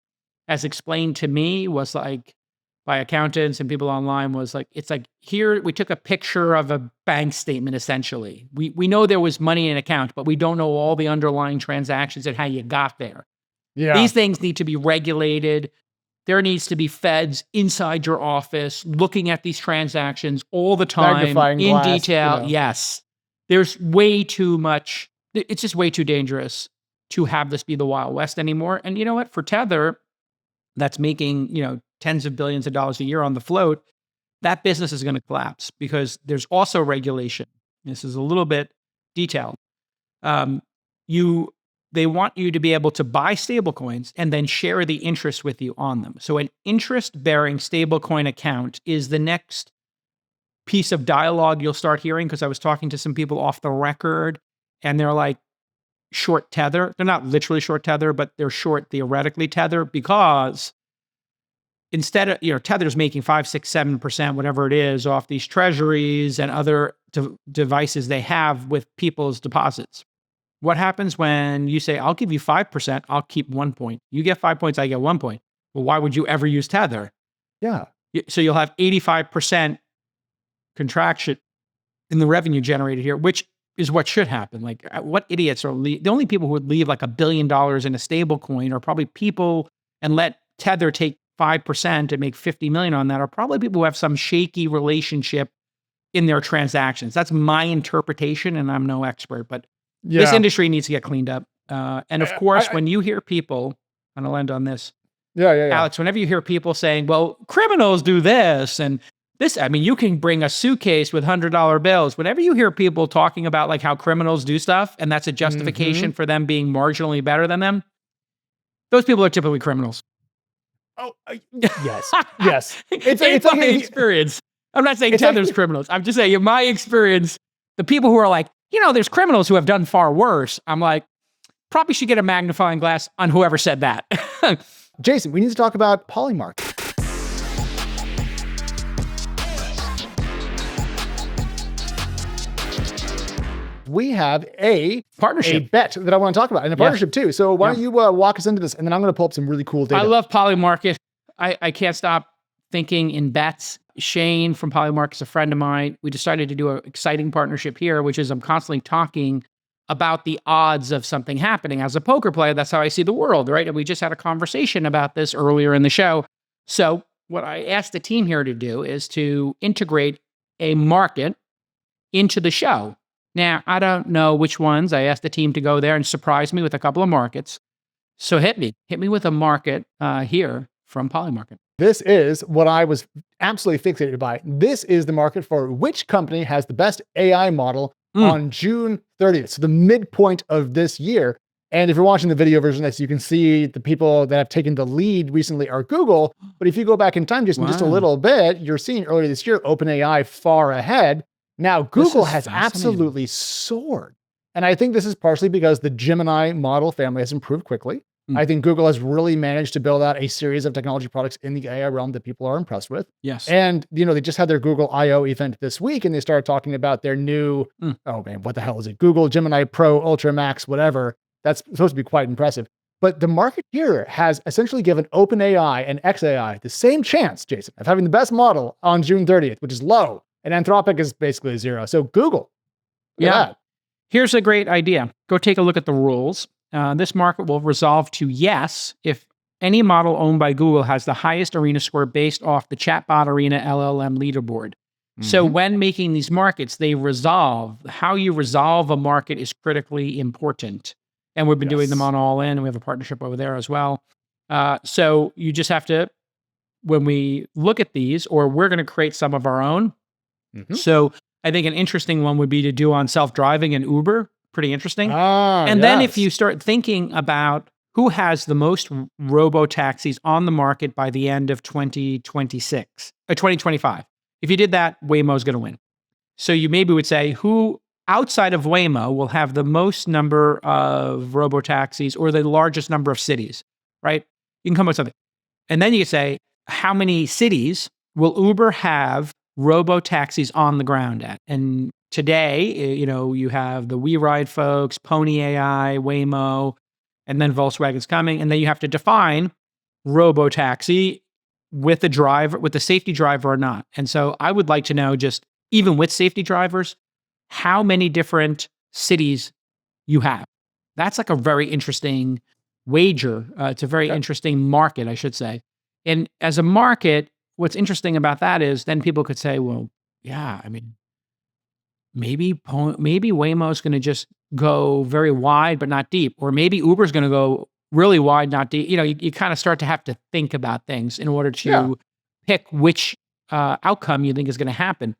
as explained to me, was like by accountants and people online was like, it's like here, we took a picture of a bank statement, essentially. We know there was money in an account, but we don't know all the underlying transactions and how you got there. Yeah. These things need to be regulated. There needs to be feds inside your office looking at these transactions all the time Magnifying in glass, detail. Yes. There's way too much. It's just way too dangerous to have this be the Wild West anymore. And you know what? For Tether, that's making, tens of billions of dollars a year on the float, that business is going to collapse because there's also regulation. This is a little bit detailed. They want you to be able to buy stablecoins and then share the interest with you on them. So an interest-bearing stablecoin account is the next piece of dialogue you'll start hearing, because I was talking to some people off the record and they're like short Tether. They're not literally short Tether, but they're short theoretically Tether because instead of, Tether's making 5, 6, 7%, whatever it is, off these treasuries and other devices they have with people's deposits. What happens when you say, I'll give you 5%, I'll keep 1 point. You get 5 points, I get 1 point. Well, why would you ever use Tether? Yeah. So you'll have 85% contraction in the revenue generated here, which is what should happen. Like, what idiots are the only people who would leave like $1 billion in a stable coin are probably people and let Tether take 5% and make 50 million on that are probably people who have some shaky relationship in their transactions. That's my interpretation, and I'm no expert, but this industry needs to get cleaned up. And of course, when you hear people, and I'll end on this, Alex, whenever you hear people saying, well, criminals do this and this, I mean, you can bring a suitcase with $100 bills. Whenever you hear people talking about like how criminals do stuff, and that's a justification for them being marginally better than them, those people are typically criminals. Oh, yes. Yes. It's my experience. I'm not saying Tether's criminals. I'm just saying in my experience, the people who are like, there's criminals who have done far worse. I'm like, probably should get a magnifying glass on whoever said that. Jason, we need to talk about Polymarkets. We have a bet that I want to talk about, and a partnership too. So why don't you walk us into this, and then I'm going to pull up some really cool data. I love Polymarket. I can't stop thinking in bets. Shane from Polymarkets, a friend of mine, we decided to do an exciting partnership here, which is I'm constantly talking about the odds of something happening. As a poker player, that's how I see the world, right? And we just had a conversation about this earlier in the show. So what I asked the team here to do is to integrate a market into the show. Now, I don't know which ones. I asked the team to go there and surprise me with a couple of markets. So hit me with a market here from Polymarket. This is what I was absolutely fixated by. This is the market for which company has the best AI model on June 30th. So the midpoint of this year. And if you're watching the video version of this, you can see the people that have taken the lead recently are Google. But if you go back in time, just a little bit, you're seeing earlier this year, OpenAI far ahead. Now, Google has absolutely soared. And I think this is partially because the Gemini model family has improved quickly. I think Google has really managed to build out a series of technology products in the AI realm that people are impressed with. Yes. And, they just had their Google I/O event this week, and they started talking about their new, oh man, what the hell is it? Google Gemini Pro, Ultra Max, whatever. That's supposed to be quite impressive. But the market here has essentially given OpenAI and xAI the same chance, Jason, of having the best model on June 30th, which is low. And Anthropic is basically zero. So Google. Here's a great idea. Go take a look at the rules. This market will resolve to yes if any model owned by Google has the highest arena score based off the chatbot arena LLM leaderboard. So when making these markets, how you resolve a market is critically important. And we've been doing them on All In, and we have a partnership over there as well. So you just have to, when we look at these, or we're going to create some of our own. So I think an interesting one would be to do on self-driving and Uber. Pretty interesting. And then if you start thinking about who has the most robo-taxis on the market by the end of 2026 or 2025. If you did that, Waymo's going to win. So you maybe would say who outside of Waymo will have the most number of robo-taxis or the largest number of cities, right? You can come up with something. And then you could say, how many cities will Uber have robo-taxis on the ground at? And today, you have the WeRide folks, Pony AI, Waymo, and then Volkswagen's coming. And then you have to define robo-taxi with the safety driver or not. And so I would like to know, just even with safety drivers, how many different cities you have. That's like a very interesting wager. It's a very interesting market, I should say. And as a market, what's interesting about that is then people could say, well, yeah, I mean, maybe Waymo's going to just go very wide but not deep, or maybe Uber's going to go really wide, not deep. You kind of start to have to think about things in order to pick which outcome you think is going to happen.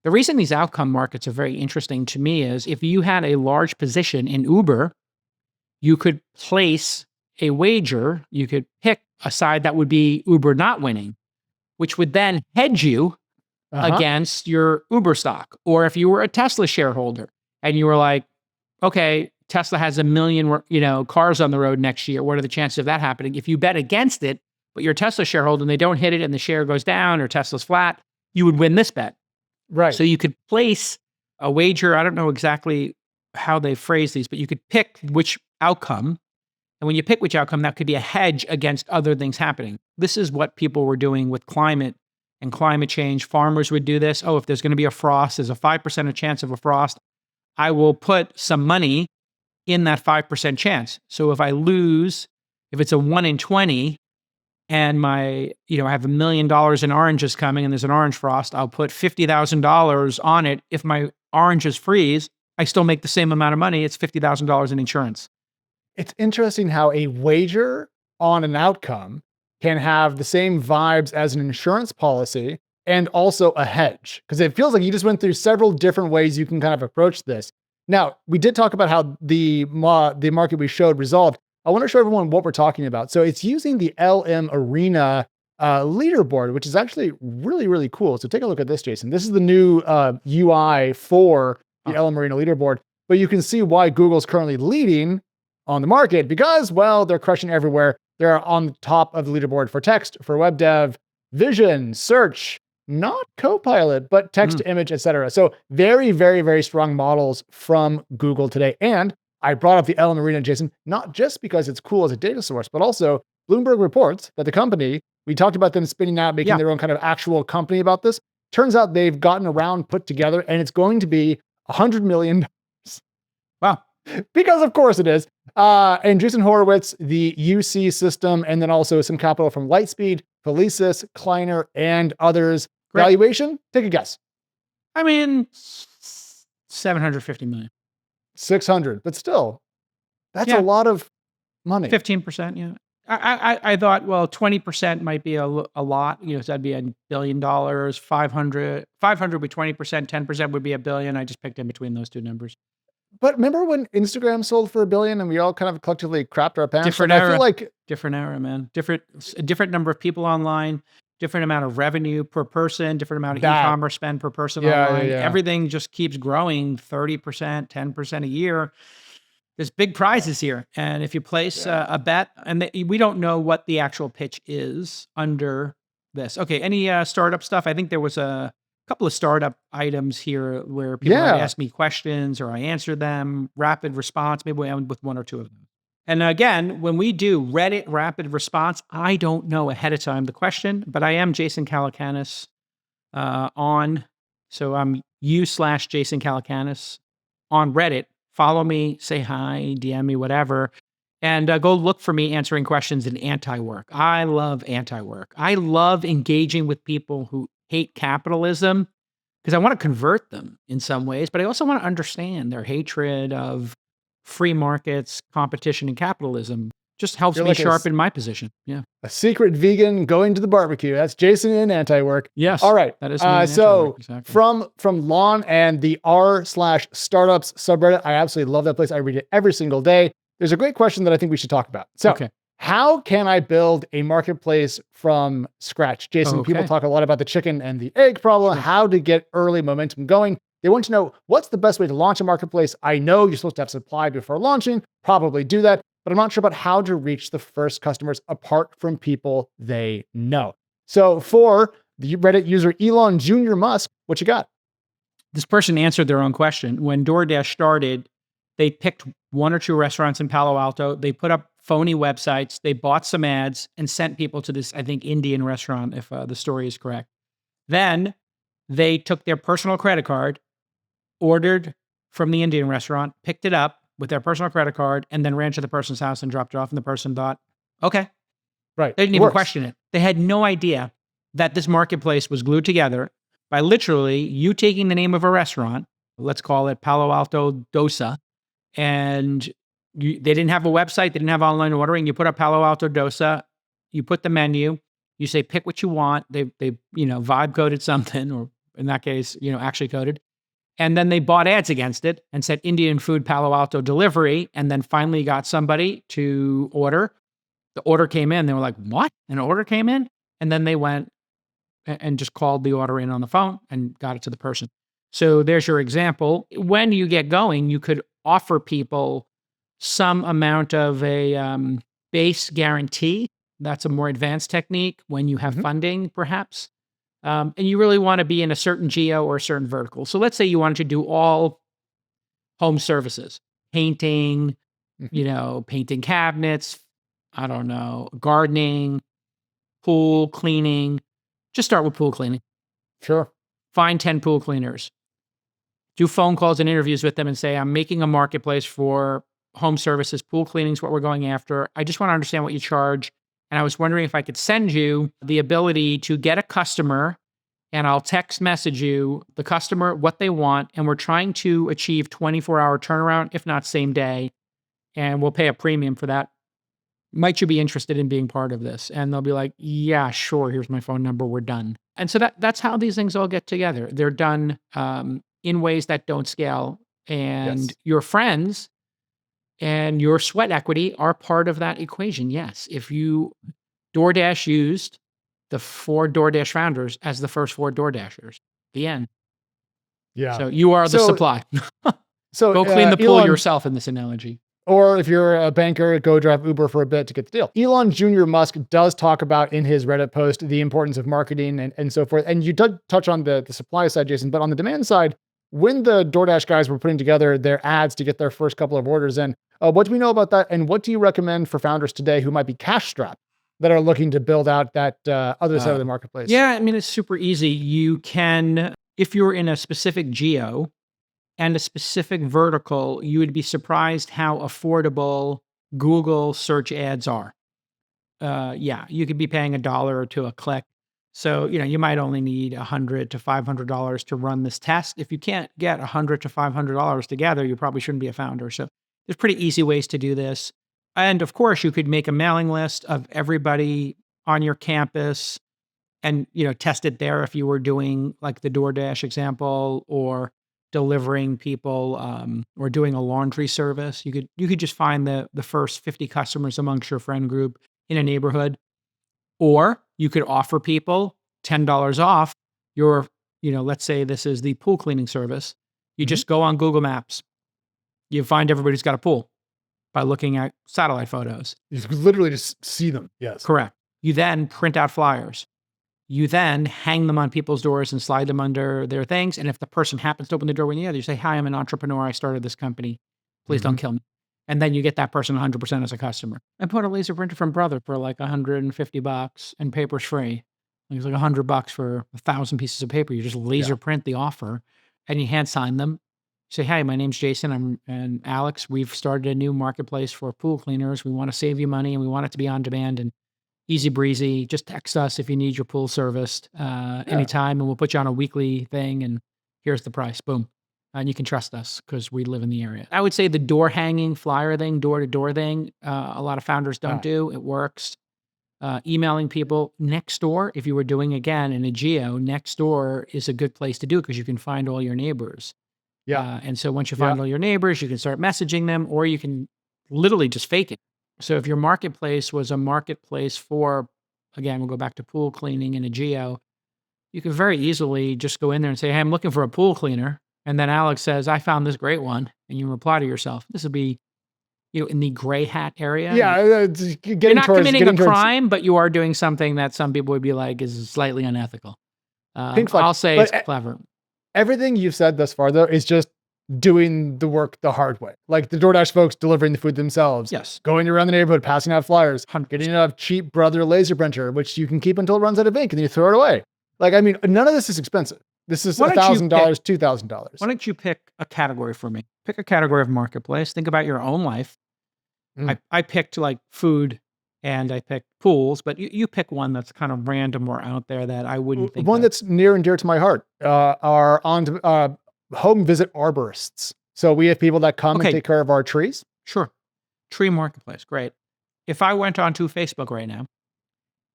The reason these outcome markets are very interesting to me is if you had a large position in Uber, you could place a wager, you could pick a side that would be Uber not winning, which would then hedge you against your Uber stock. Or if you were a Tesla shareholder and you were like, okay, Tesla has 1 million, cars on the road next year. What are the chances of that happening? If you bet against it, but you're a Tesla shareholder and they don't hit it and the share goes down or Tesla's flat, you would win this bet. Right. So you could place a wager. I don't know exactly how they phrase these, but you could pick which outcome. And when you pick which outcome, that could be a hedge against other things happening. This is what people were doing with climate and climate change. Farmers would do this. Oh, if there's going to be a frost, there's a 5% chance of a frost. I will put some money in that 5% chance. So if I lose, if it's a 1 in 20, and I have $1 million in oranges coming and there's an orange frost, I'll put $50,000 on it. If my oranges freeze, I still make the same amount of money. It's $50,000 in insurance. It's interesting how a wager on an outcome can have the same vibes as an insurance policy and also a hedge, because it feels like you just went through several different ways you can kind of approach this. Now, we did talk about how the market we showed resolved. I want to show everyone what we're talking about. So it's using the LM Arena leaderboard, which is actually really, really cool. So take a look at this, Jason. This is the new UI for the LM Arena leaderboard, but you can see why Google's currently leading on the market because, well, they're crushing everywhere. They're on the top of the leaderboard for text, for web dev, vision, search, not Copilot, but text to image, etc. So very, very, very strong models from Google today. And I brought up the LM Arena, Jason, not just because it's cool as a data source, but also Bloomberg reports that the company, we talked about them spinning out, making their own kind of actual company about this. Turns out they've gotten around, put together, and it's going to be $100 million. Wow. Because of course it is. And Jason Horowitz, the UC system, and then also some capital from Lightspeed, Felicis, Kleiner, and others. Great. Valuation, take a guess. I mean, $750 million. 600, but still, that's a lot of money. 15%, yeah. I thought, well, 20% might be a lot. So that'd be $1 billion. 500 would be 20%. 10% would be $1 billion. I just picked in between those two numbers. But remember when Instagram sold for $1 billion and we all kind of collectively crapped our pants? Different era. I feel like different era, man. A different number of people online. Different amount of revenue per person, different amount of e-commerce spend per person online. Everything just keeps growing 30%, 10% a year. There's big prizes here. And if you place a bet, and we don't know what the actual pitch is under this. Okay, any startup stuff? I think there was a couple of startup items here where people ask me questions or I answer them. Rapid response, maybe we end with one or two of them. And again, when we do Reddit rapid response, I don't know ahead of time the question, but I am Jason Calacanis on. So I'm u/Jason Calacanis on Reddit. Follow me, say hi, DM me, whatever. And go look for me answering questions in anti-work. I love anti-work. I love engaging with people who hate capitalism because I want to convert them in some ways, but I also want to understand their hatred of free markets, competition, and capitalism. Just helps You're me like sharpen my position. Yeah. a secret vegan going to the barbecue. That's Jason in anti-work. Yes. All right. That is me in So anti-work, exactly. from Lon and the r/startups subreddit, I absolutely love that place. I read it every single day. There's a great question that I think we should talk about. So Okay. how can I build a marketplace from scratch? Jason, people Okay. talk a lot about the chicken and the egg problem, Sure. how to get early momentum going. They want to know what's the best way to launch a marketplace. I know you're supposed to have supply before launching, probably do that, but I'm not sure about how to reach the first customers apart from people they know. So for the Reddit user Elon Jr. Musk, what you got? This person answered their own question. When DoorDash started, they picked 1 or 2 restaurants in Palo Alto. They put up phony websites. They bought some ads and sent people to this, I think, Indian restaurant, if the story is correct. Then they took their personal credit card, ordered from the Indian restaurant, picked it up with their personal credit card, and then ran to the person's house and dropped it off. And the person thought, okay. Right. They didn't even question it. They had no idea that this marketplace was glued together by literally you taking the name of a restaurant, let's call it Palo Alto Dosa, and they didn't have a website, they didn't have online ordering. You put up Palo Alto Dosa, you put the menu, you say pick what you want. They vibe coded something, or in that case, actually coded. And then they bought ads against it and said Indian food Palo Alto delivery, and then finally got somebody to order. The order came in. They were like, what? An order came in? And then they went and just called the order in on the phone and got it to the person. So there's your example. When you get going, you could offer people some amount of a base guarantee. That's a more advanced technique when you have funding, perhaps. And you really want to be in a certain geo or a certain vertical. So let's say you wanted to do all home services, painting, painting cabinets, I don't know, gardening, pool cleaning. Just start with pool cleaning. Sure. Find 10 pool cleaners. Do phone calls and interviews with them and say, I'm making a marketplace for home services. Pool cleaning is what we're going after. I just want to understand what you charge. And I was wondering if I could send you the ability to get a customer, and I'll text message you the customer, what they want. And we're trying to achieve 24-hour turnaround, if not same day. And we'll pay a premium for that. Might you be interested in being part of this? And they'll be like, yeah, sure. Here's my phone number. We're done. And so that's how these things all get together. They're done in ways that don't scale. And your friends and your sweat equity are part of that equation. Yes. If DoorDash used the 4 DoorDash founders as the first 4 DoorDashers, the end. Yeah. So you are the supply. So go clean the pool Elon, yourself in this analogy. Or if you're a banker, go drive Uber for a bit to get the deal. Elon Jr. Musk does talk about in his Reddit post the importance of marketing and so forth. And you did touch on the supply side, Jason, but on the demand side, when the DoorDash guys were putting together their ads to get their first couple of orders in, what do we know about that? And what do you recommend for founders today who might be cash strapped that are looking to build out that other side of the marketplace? Yeah, I mean, it's super easy. You can, if you're in a specific geo and a specific vertical, you would be surprised how affordable Google search ads are. You could be paying $1 or $2 a click. So, you might only need $100 to $500 to run this test. If you can't get $100 to $500 together, you probably shouldn't be a founder. So there's pretty easy ways to do this. And of course, you could make a mailing list of everybody on your campus and, test it there if you were doing like the DoorDash example, or delivering people or doing a laundry service. You could just find the first 50 customers amongst your friend group in a neighborhood. Or you could offer people $10 off your, let's say this is the pool cleaning service. You just go on Google Maps. You find everybody who's got a pool by looking at satellite photos. You literally just see them. Yes. Correct. You then print out flyers. You then hang them on people's doors and slide them under their things. And if the person happens to open the door when you say, hi, I'm an entrepreneur. I started this company. Please don't kill me. And then you get that person 100% as a customer. I bought a laser printer from Brother for like $150 and paper's free. It's like $100 for 1,000 pieces of paper. You just laser print the offer and you hand sign them. Say, hey, my name's Jason. And Alex. We've started a new marketplace for pool cleaners. We want to save you money and we want it to be on demand and easy breezy. Just text us if you need your pool serviced anytime, and we'll put you on a weekly thing. And here's the price. Boom. And you can trust us because we live in the area. I would say the door hanging flyer thing, door to door thing, a lot of founders don't do. It works. Emailing people next door. If you were doing again in a geo, next door is a good place to do it because you can find all your neighbors. And so once you find all your neighbors, you can start messaging them, or you can literally just fake it. So if your marketplace was a marketplace for, again, we'll go back to pool cleaning in a geo, you can very easily just go in there and say, hey, I'm looking for a pool cleaner. And then Alex says, I found this great one. And you reply to yourself. This would be, in the gray hat area. You're not committing a crime, but you are doing something that some people would be like is slightly unethical. I'll say it's clever. Everything you've said thus far, though, is just doing the work the hard way. Like the DoorDash folks delivering the food themselves. Yes. Going around the neighborhood, passing out flyers, 100%. getting a cheap Brother laser printer, which you can keep until it runs out of ink and then you throw it away. Like, I mean, none of this is expensive. This is $1,000, $2,000. Why don't you pick a category for me? Pick a category of marketplace. Think about your own life. I picked like food and I picked pools, but you pick one that's kind of random or out there that I wouldn't think One of. that's near and dear to my heart are on home visit arborists. So we have people that come and take care of our trees. Sure. Tree marketplace. Great. If I went onto Facebook right now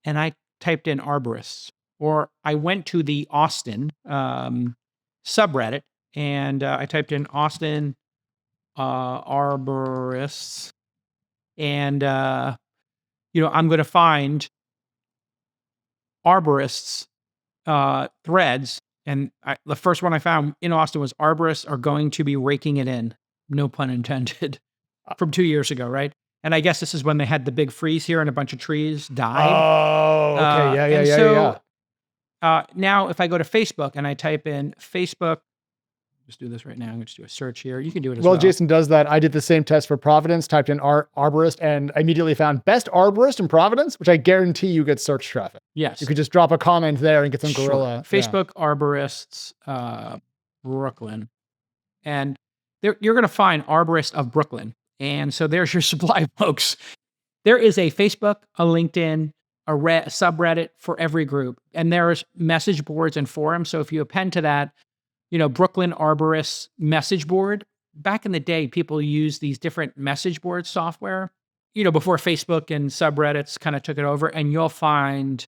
and I typed in arborists, or I went to the Austin subreddit and I typed in Austin arborists, and I'm going to find arborists threads. And the first one I found in Austin was arborists are going to be raking it in, no pun intended, from 2 years ago, right? And I guess this is when they had the big freeze here and a bunch of trees died. Oh, okay. Yeah. Now, if I go to Facebook and I type in Facebook, just do this right now. I'm going to just do a search here. You can do it as well. Well, Jason does that. I did the same test for Providence, typed in arborist, and immediately found best arborist in Providence, which I guarantee you get search traffic. Yes. You could just drop a comment there and get some guerrilla. Facebook arborists, Brooklyn. And you're going to find arborist of Brooklyn. And so there's your supply, folks. There is a Facebook, a LinkedIn, a subreddit for every group. And there's message boards and forums. So if you append to that, Brooklyn Arborists message board. Back in the day, people used these different message board software, before Facebook and subreddits kind of took it over. And you'll find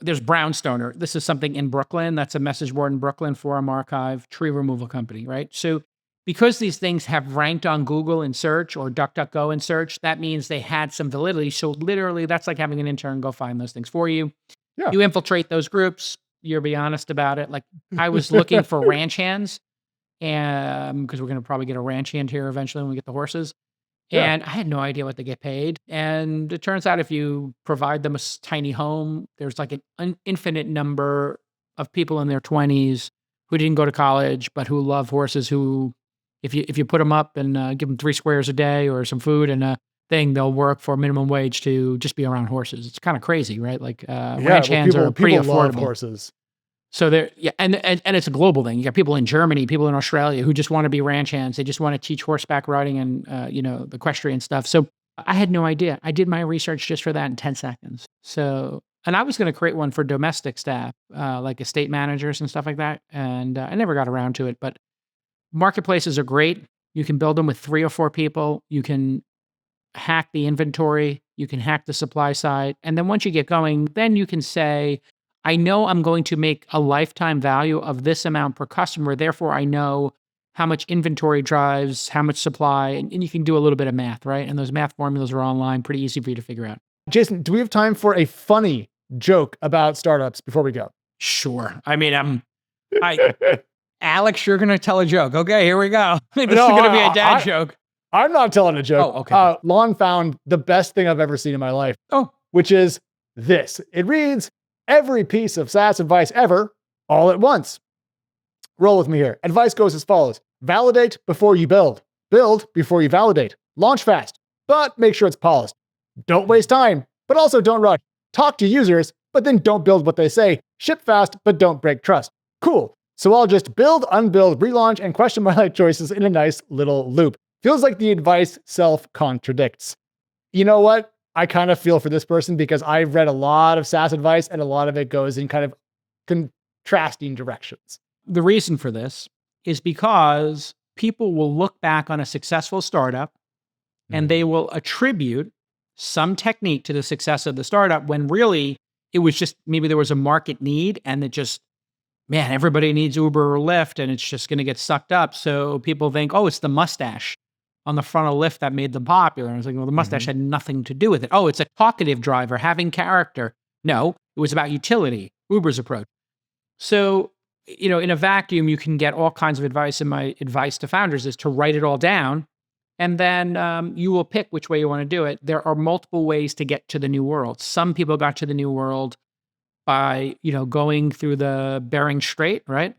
there's Brownstoner. This is something in Brooklyn. That's a message board in Brooklyn, forum archive, tree removal company, right? So because these things have ranked on Google in search or DuckDuckGo in search, that means they had some validity. So literally, that's like having an intern go find those things for you. Yeah. You infiltrate those groups. You'll be honest about it. Like I was looking for ranch hands, and because we're going to probably get a ranch hand here eventually when we get the horses. Yeah. And I had no idea what they get paid. And it turns out if you provide them a tiny home, there's like an infinite number of people in their 20s who didn't go to college, but who love horses, who, if you put them up and give them 3 squares a day or some food and a thing, they'll work for minimum wage to just be around horses. It's kind of crazy, right? Like ranch hands are pretty affordable. Love horses. So and it's a global thing. You got people in Germany, people in Australia who just want to be ranch hands. They just want to teach horseback riding and the equestrian stuff. So I had no idea. I did my research just for that in 10 seconds. So, and I was going to create one for domestic staff, like estate managers and stuff like that. And I never got around to it. But marketplaces are great. You can build them with 3 or 4 people. You can hack the inventory. You can hack the supply side. And then once you get going, then you can say, I know I'm going to make a lifetime value of this amount per customer. Therefore, I know how much inventory drives, how much supply, and you can do a little bit of math, right? And those math formulas are online, pretty easy for you to figure out. Jason, do we have time for a funny joke about startups before we go? Sure. I mean, Alex, you're going to tell a joke. Okay, here we go. This is going to be a dad joke. I'm not telling a joke. Oh, okay. Lon found the best thing I've ever seen in my life. Oh. Which is this. It reads, every piece of SaaS advice ever, all at once. Roll with me here. Advice goes as follows. Validate before you build. Build before you validate. Launch fast, but make sure it's polished. Don't waste time, but also don't rush. Talk to users, but then don't build what they say. Ship fast, but don't break trust. Cool. So I'll just build, unbuild, relaunch, and question my life choices in a nice little loop. Feels like the advice self-contradicts. You know what? I kind of feel for this person because I've read a lot of SaaS advice and a lot of it goes in kind of contrasting directions. The reason for this is because people will look back on a successful startup and they will attribute some technique to the success of the startup when really it was just maybe there was a market need and it just, man, everybody needs Uber or Lyft and it's just going to get sucked up. So people think, oh, it's the mustache on the front of Lyft that made them popular. And I was like, well, the mustache had nothing to do with it. Oh, it's a talkative driver having character. No, it was about utility, Uber's approach. So, in a vacuum, you can get all kinds of advice. And my advice to founders is to write it all down. And then you will pick which way you want to do it. There are multiple ways to get to the new world. Some people got to the new world by, going through the Bering Strait, right?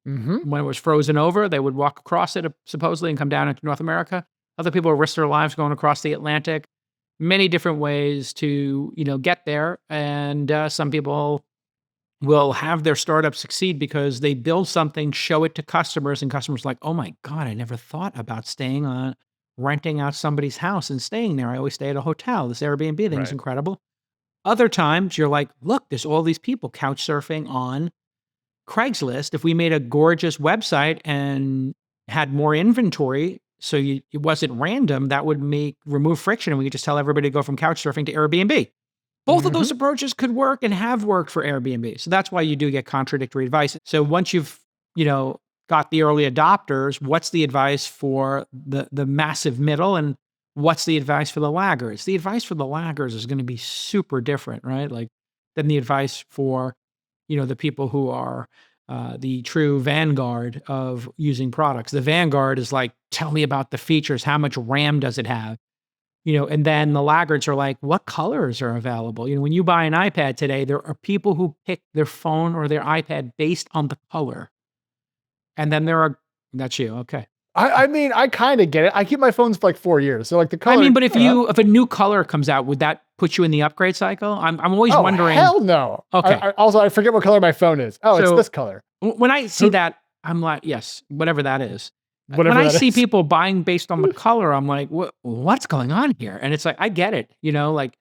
When it was frozen over, they would walk across it supposedly and come down into North America. Other people risked their lives going across the Atlantic. Many different ways to, get there. And some people will have their startup succeed because they build something, show it to customers, and customers are like, oh my God, I never thought about renting out somebody's house and staying there. I always stay at a hotel. This Airbnb thing is incredible. Other times you're like, look, there's all these people couch surfing on Craigslist. If we made a gorgeous website and had more inventory, so it wasn't random, that would remove friction and we could just tell everybody to go from couch surfing to Airbnb. Both of those approaches could work and have worked for Airbnb. So that's why you do get contradictory advice. So once you've, got the early adopters, what's the advice for the massive middle and what's the advice for the laggards? The advice for the laggards is going to be super different, right? Like than the advice for, the people who are the true vanguard of using products. The vanguard is like, tell me about the features. How much RAM does it have? And then the laggards are like, what colors are available? When you buy an iPad today, there are people who pick their phone or their iPad based on the color. And then that's you. Okay. I kind of get it. I keep my phones for like 4 years. So like the color. But if a new color comes out, would that put you in the upgrade cycle? I'm always wondering. Hell no. Okay. I forget what color my phone is. Oh, it's this color. When I see that, I'm like, yes, whatever that is. When I see people buying based on the color, I'm like, what's going on here? And it's like, I get it. Like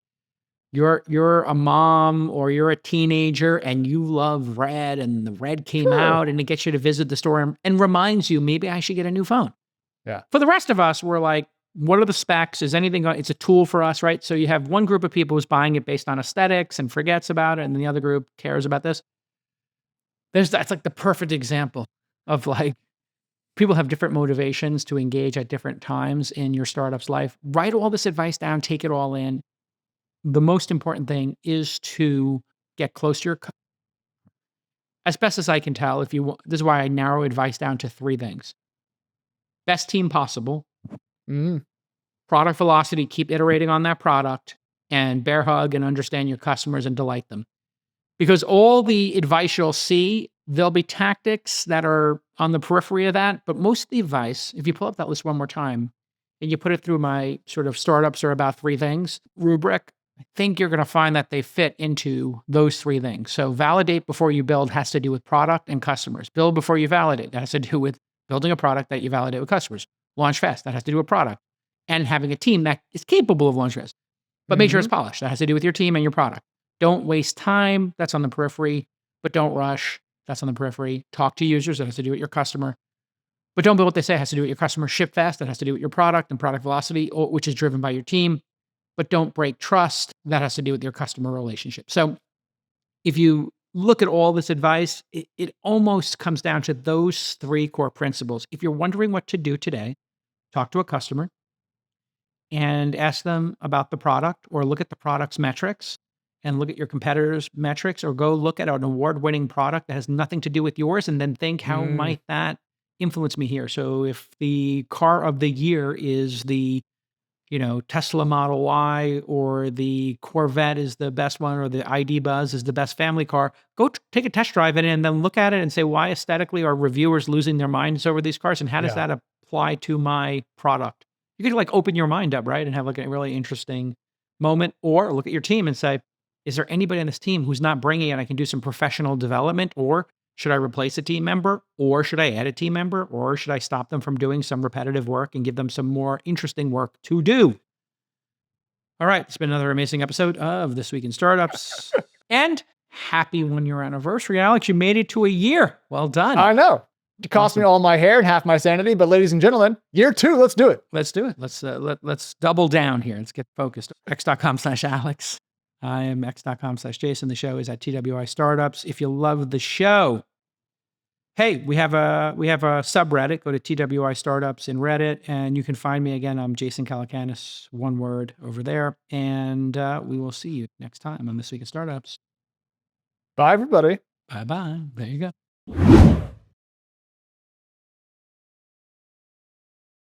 you're a mom or you're a teenager and you love red and the red came out and it gets you to visit the store and reminds you, maybe I should get a new phone. Yeah. For the rest of us, we're like, what are the specs? Is anything, it's a tool for us, right? So you have one group of people who's buying it based on aesthetics and forgets about it. And the other group cares about this. That's like the perfect example of like, people have different motivations to engage at different times in your startup's life. Write all this advice down, take it all in. The most important thing is to get close to as best as I can tell, this is why I narrow advice down to 3 things. Best team possible. Product velocity, keep iterating on that product, and bear hug and understand your customers and delight them. Because all the advice you'll see, there'll be tactics that are on the periphery of that, but most of the advice, if you pull up that list one more time and you put it through my sort of startups are about 3 things rubric, I think you're going to find that they fit into those 3 things. So validate before you build has to do with product and customers. Build before you validate. That has to do with building a product that you validate with customers. Launch fast. That has to do with product. And having a team that is capable of launch fast. But make sure it's polished. That has to do with your team and your product. Don't waste time. That's on the periphery. But don't rush. That's on the periphery. Talk to users. That has to do with your customer. But don't build what they say. It has to do with your customer. Ship fast. That has to do with your product and product velocity, which is driven by your team. But don't break trust. That has to do with your customer relationship. So if you look at all this advice, it almost comes down to those 3 core principles. If you're wondering what to do today, talk to a customer and ask them about the product or look at the product's metrics and look at your competitors' metrics or go look at an award-winning product that has nothing to do with yours and then think, how might that influence me here? So if the car of the year is the Tesla Model Y or the Corvette is the best one or the ID Buzz is the best family car, go take a test drive in it and then look at it and say, why aesthetically are reviewers losing their minds over these cars and how does that apply to my product? You could like open your mind up, right? And have like a really interesting moment or look at your team and say, is there anybody on this team who's not bringing it? I can do some professional development or Should I replace a team member, or should I add a team member, or should I stop them from doing some repetitive work and give them some more interesting work to do? All right, it's been another amazing episode of This Week in Startups. And happy 1-year anniversary, Alex. You made it to a year. Well done. I know. It cost me all my hair and half my sanity, but ladies and gentlemen, year 2, let's do it. Let's do it. Let's double down here. Let's get focused. X.com/Alex. I am X.com/Jason. The show is at TWI Startups. If you love the show, hey, we have a subreddit. Go to TWI Startups in Reddit, and you can find me again. I'm Jason Calacanis, one word over there. And we will see you next time on This Week in Startups. Bye, everybody. Bye-bye. There you go.